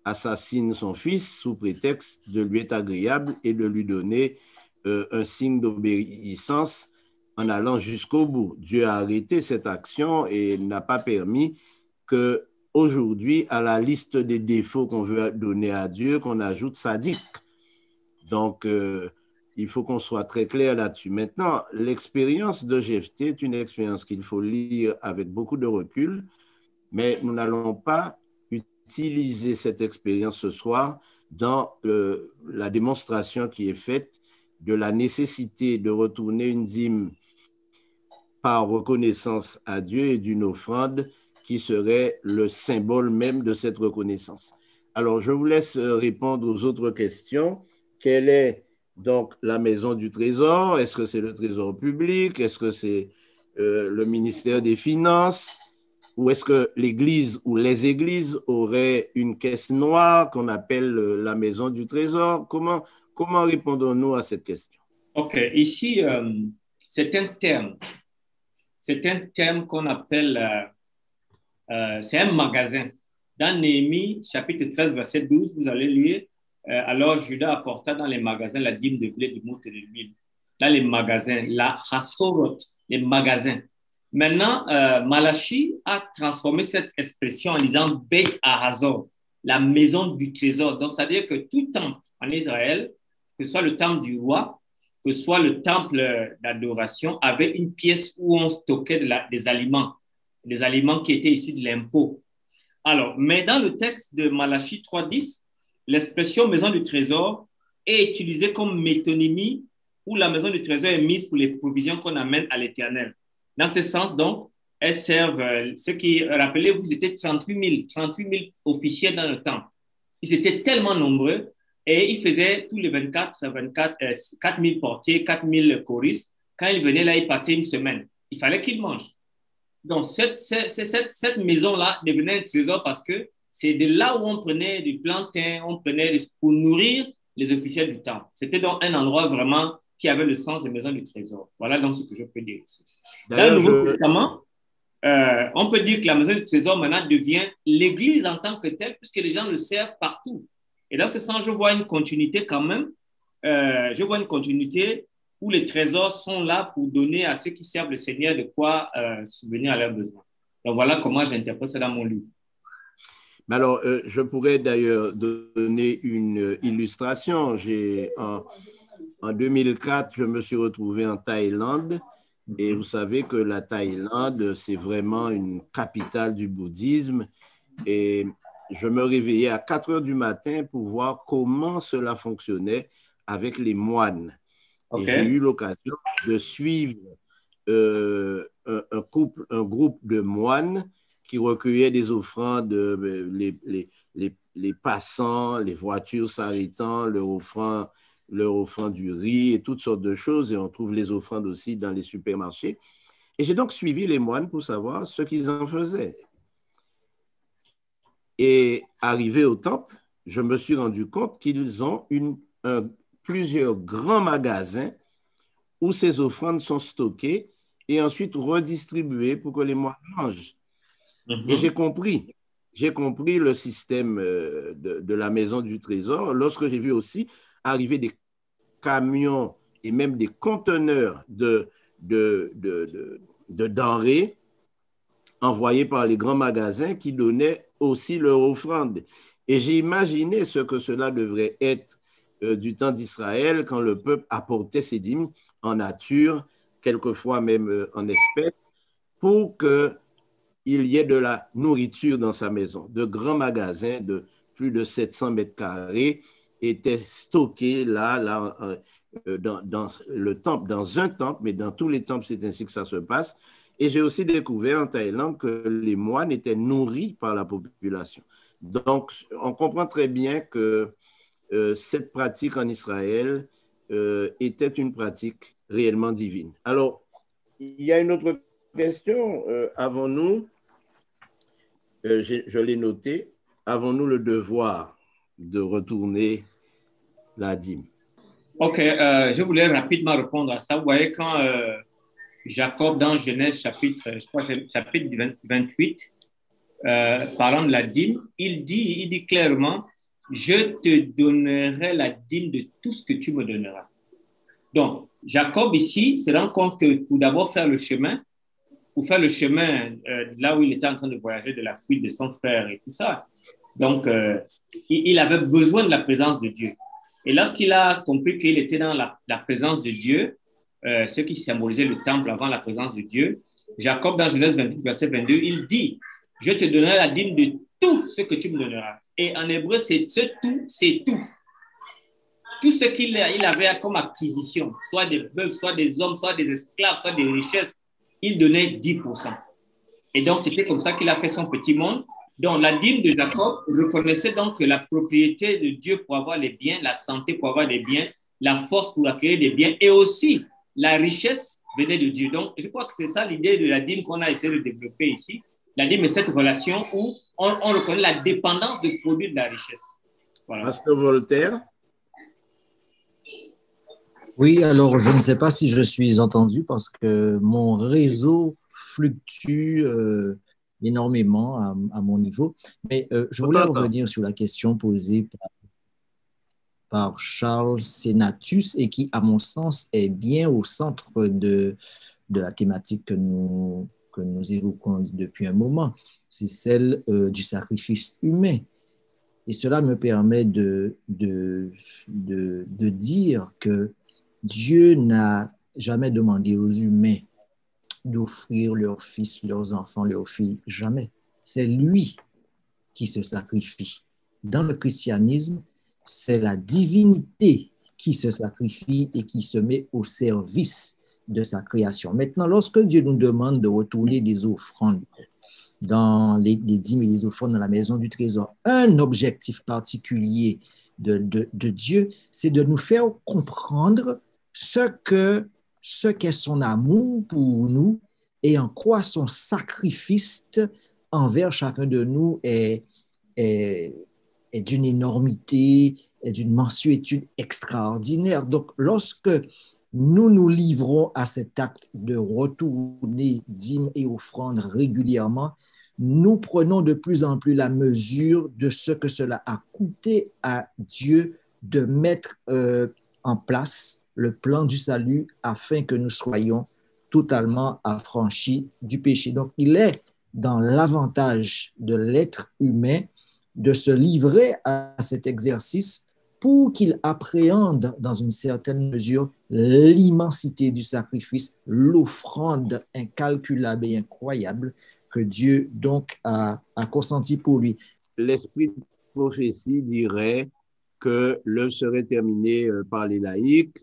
assassine son fils sous prétexte de lui être agréable et de lui donner un signe d'obéissance en allant jusqu'au bout. Dieu a arrêté cette action et n'a pas permis que aujourd'hui, à la liste des défauts qu'on veut donner à Dieu, qu'on ajoute sadique. Donc, il faut qu'on soit très clair là-dessus. Maintenant, l'expérience de Jephthé est une expérience qu'il faut lire avec beaucoup de recul, mais nous n'allons pas utiliser cette expérience ce soir dans la démonstration qui est faite de la nécessité de retourner une dîme par reconnaissance à Dieu et d'une offrande qui serait le symbole même de cette reconnaissance. Alors, je vous laisse répondre aux autres questions. Quelle est donc la maison du trésor? Est-ce que c'est le trésor public? Est-ce que c'est le ministère des Finances? Ou est-ce que l'Église ou les églises auraient une caisse noire qu'on appelle la maison du trésor? Comment répondons-nous à cette question? OK. Ici, c'est un terme. C'est un terme qu'on appelle, c'est un magasin. Dans Néhémie, chapitre 13, verset 12, vous allez lire, alors Judas apporta dans les magasins la dîme de blé, de mouton et de l'huile. Dans les magasins, la hasorot, les magasins. Maintenant, Malachi a transformé cette expression en disant Beit Ahazor, la maison du trésor. Donc, c'est-à-dire que tout temple en Israël, que ce soit le temple du roi, que ce soit le temple d'adoration, avait une pièce où on stockait des aliments qui étaient issus de l'impôt. Alors, mais dans le texte de Malachi 3.10, l'expression maison du trésor est utilisée comme métonymie où la maison du trésor est mise pour les provisions qu'on amène à l'Éternel. Dans ce sens, donc, elles servent, ce qui, rappelez-vous, ils étaient 38 000 officiers dans le temple. Ils étaient tellement nombreux et ils faisaient tous les 4 000 portiers, 4 000 choristes. Quand ils venaient là, ils passaient une semaine. Il fallait qu'ils mangent. Donc, cette maison-là devenait un trésor parce que c'est de là où on prenait du plantain, pour nourrir les officiers du temple. C'était donc un endroit vraiment qui avait le sens de maison du trésor. Voilà donc ce que je peux dire ici. Dans le Nouveau Testament, on peut dire que la maison du trésor maintenant devient l'Église en tant que telle, puisque les gens le servent partout. Et dans ce sens, je vois une continuité quand même. Je vois une continuité où les trésors sont là pour donner à ceux qui servent le Seigneur de quoi subvenir à leurs besoins. Donc voilà comment j'interprète ça dans mon livre. Mais alors, je pourrais d'ailleurs donner une illustration. En 2004, je me suis retrouvé en Thaïlande et vous savez que la Thaïlande, c'est vraiment une capitale du bouddhisme et je me réveillais à 4 heures du matin pour voir comment cela fonctionnait avec les moines. Okay. Et j'ai eu l'occasion de suivre un groupe de moines qui recueillaient des offrandes, les passants, les voitures s'arrêtant, leur offrant du riz et toutes sortes de choses. Et on trouve les offrandes aussi dans les supermarchés. Et j'ai donc suivi les moines pour savoir ce qu'ils en faisaient. Et arrivé au temple, je me suis rendu compte qu'ils ont plusieurs grands magasins où ces offrandes sont stockées et ensuite redistribuées pour que les moines mangent. Et j'ai compris le système de la maison du trésor lorsque j'ai vu aussi arriver des camions et même des conteneurs de denrées envoyés par les grands magasins qui donnaient aussi leur offrande. Et j'ai imaginé ce que cela devrait être du temps d'Israël quand le peuple apportait ses dîmes en nature quelquefois même en espèces, pour qu'il y ait de la nourriture dans sa maison. De grands magasins de plus de 700 mètres carrés étaient stockés là dans le temple, dans un temple, mais dans tous les temples, c'est ainsi que ça se passe. Et j'ai aussi découvert en Thaïlande que les moines étaient nourris par la population. Donc, on comprend très bien que cette pratique en Israël était une pratique réellement divine. Alors, il y a une autre question. Avons-nous, je l'ai noté, avons-nous le devoir de retourner la dîme? Ok, je voulais rapidement répondre à ça. Vous voyez, quand Jacob, dans Genèse chapitre 28, parlant de la dîme, il dit clairement, je te donnerai la dîme de tout ce que tu me donneras. Donc, Jacob ici se rend compte que pour d'abord faire le chemin, là où il était en train de voyager, de la fuite de son frère et tout ça, donc il avait besoin de la présence de Dieu. Et lorsqu'il a compris qu'il était dans la présence de Dieu, ce qui symbolisait le temple avant la présence de Dieu, Jacob, dans Genèse 28, verset 22, il dit, je te donnerai la dîme de tout ce que tu me donneras. Et en hébreu, c'est tout, c'est tout. Tout ce qu'il avait comme acquisition, soit des bœufs, soit des hommes, soit des esclaves, soit des richesses, il donnait 10%. Et donc, c'était comme ça qu'il a fait son petit monde. Donc, la dîme de Jacob reconnaissait donc que la propriété de Dieu pour avoir les biens, la santé pour avoir des biens, la force pour acquérir des biens et aussi la richesse venait de Dieu. Donc, je crois que c'est ça l'idée de la dîme qu'on a essayé de développer ici. La dîme est cette relation où on reconnaît la dépendance de produire de la richesse. Voilà. Pasteur Voltaire. Oui, alors je ne sais pas si je suis entendu parce que mon réseau fluctue énormément à mon niveau. Mais je voulais revenir sur la question posée par Charles Senatus et qui, à mon sens, est bien au centre de la thématique que nous évoquons depuis un moment. C'est celle du sacrifice humain. Et cela me permet de dire que Dieu n'a jamais demandé aux humains d'offrir leurs fils, leurs enfants, leurs filles, jamais. C'est lui qui se sacrifie. Dans le christianisme, c'est la divinité qui se sacrifie et qui se met au service de sa création. Maintenant, lorsque Dieu nous demande de retourner des offrandes dans les dîmes et les offrandes dans la maison du trésor, un objectif particulier de Dieu, c'est de nous faire comprendre ce qu'est son amour pour nous et en quoi son sacrifice envers chacun de nous est d'une énormité, est d'une mansuétude extraordinaire. Donc, lorsque nous nous livrons à cet acte de retourner dîmes et offrandes régulièrement, nous prenons de plus en plus la mesure de ce que cela a coûté à Dieu de mettre en place le plan du salut afin que nous soyons totalement affranchis du péché. Donc, il est dans l'avantage de l'être humain de se livrer à cet exercice pour qu'il appréhende dans une certaine mesure l'immensité du sacrifice, l'offrande incalculable et incroyable que Dieu donc a consenti pour lui. L'esprit de prophétie dirait que l'œuvre serait terminée par les laïcs.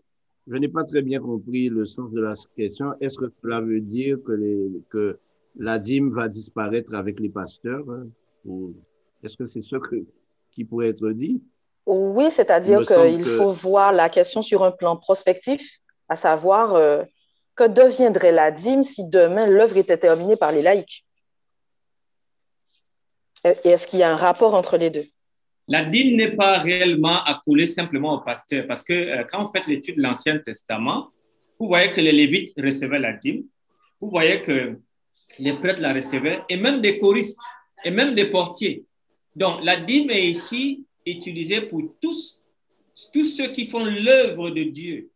Je n'ai pas très bien compris le sens de la question. Est-ce que cela veut dire que la dîme va disparaître avec les pasteurs, hein? Ou est-ce que c'est ce qui pourrait être dit? Oui, c'est-à-dire qu'il faut voir la question sur un plan prospectif, à savoir que deviendrait la dîme si demain l'œuvre était terminée par les laïcs? Et est-ce qu'il y a un rapport entre les deux? La dîme n'est pas réellement accolée simplement au pasteur, parce que quand vous faites l'étude de l'Ancien Testament, vous voyez que les Lévites recevaient la dîme, vous voyez que les prêtres la recevaient, et même des choristes, et même des portiers. Donc, la dîme est ici utilisée pour tous ceux qui font l'œuvre de Dieu.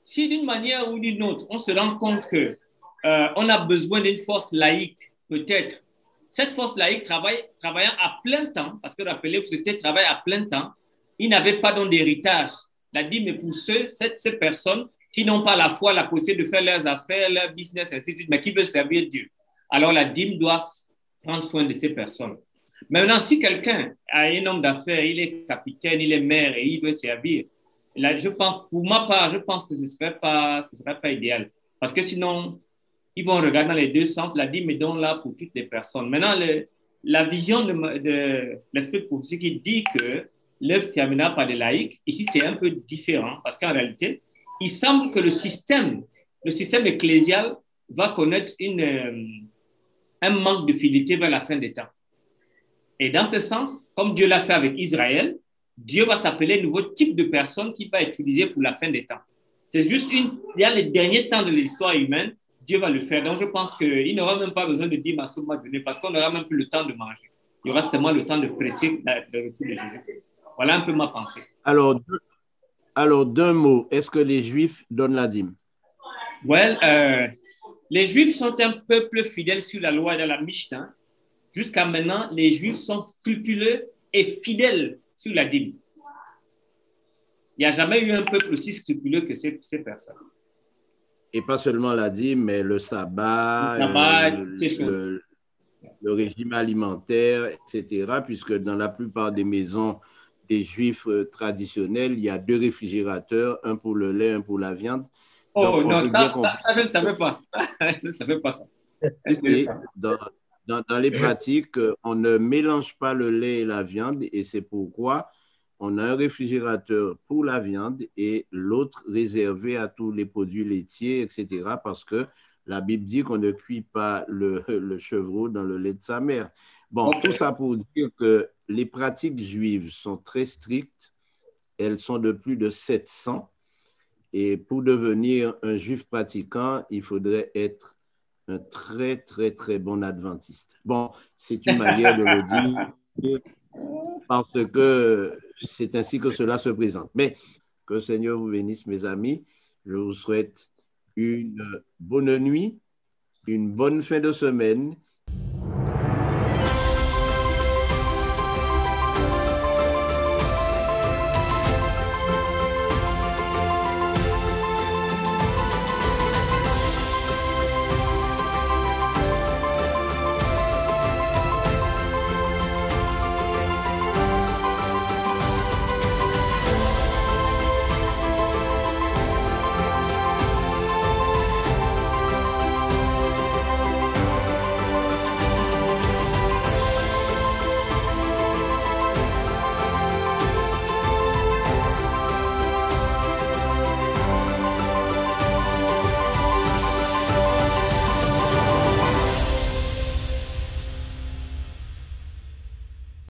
Si d'une manière ou d'une autre, on se rend compte qu'on a besoin d'une force laïque, peut-être, cette force laïque travaillant à plein temps, parce que rappelez-vous, c'était travail à plein temps, ils n'avaient pas d'héritage. La dîme est pour ces personnes qui n'ont pas la foi, la possibilité de faire leurs affaires, leur business, ainsi de suite, mais qui veulent servir Dieu. Alors la dîme doit prendre soin de ces personnes. Maintenant, si quelqu'un a un homme d'affaires, il est capitaine, il est maire et il veut servir, là, je pense, pour ma part, je pense que ce ne serait pas idéal. Parce que sinon, ils vont regarder dans les deux sens. La dîme est donc là pour toutes les personnes. Maintenant, la vision de l'esprit prophétique qui dit que l'œuvre terminera par des laïcs, ici, c'est un peu différent parce qu'en réalité, il semble que le système ecclésial va connaître un manque de fidélité vers la fin des temps. Et dans ce sens, comme Dieu l'a fait avec Israël, Dieu va s'appeler un nouveau type de personne qui va utiliser pour la fin des temps. C'est juste il y a les derniers temps de l'histoire humaine, Dieu va le faire. Donc, je pense qu'il n'aura même pas besoin de dire à ce moment donné parce qu'on n'aura même plus le temps de manger. Il y aura seulement le temps de presser le retour de Jésus. Voilà un peu ma pensée. Alors d'un mot, est-ce que les Juifs donnent la dîme? Well, les Juifs sont un peuple fidèle sur la loi de la Mishnah. Jusqu'à maintenant, les Juifs sont scrupuleux et fidèles sur la dîme. Il n'y a jamais eu un peuple aussi scrupuleux que ces personnes. Et pas seulement la dîme, mais le sabbat, le régime alimentaire, etc. Puisque dans la plupart des maisons des Juifs traditionnels, il y a 2 réfrigérateurs, un pour le lait, un pour la viande. Oh non, ça, je ne savais pas. Je ne savais pas ça. Et dans les pratiques, on ne mélange pas le lait et la viande et c'est pourquoi on a un réfrigérateur pour la viande et l'autre réservé à tous les produits laitiers, etc. Parce que la Bible dit qu'on ne cuit pas le chevreau dans le lait de sa mère. Bon, okay. Tout ça pour dire que les pratiques juives sont très strictes. Elles sont de plus de 700. Et pour devenir un juif pratiquant, il faudrait être un très, très, très bon adventiste. Bon, c'est une manière de le dire parce que c'est ainsi que cela se présente. Mais que le Seigneur vous bénisse, mes amis. Je vous souhaite une bonne nuit, une bonne fin de semaine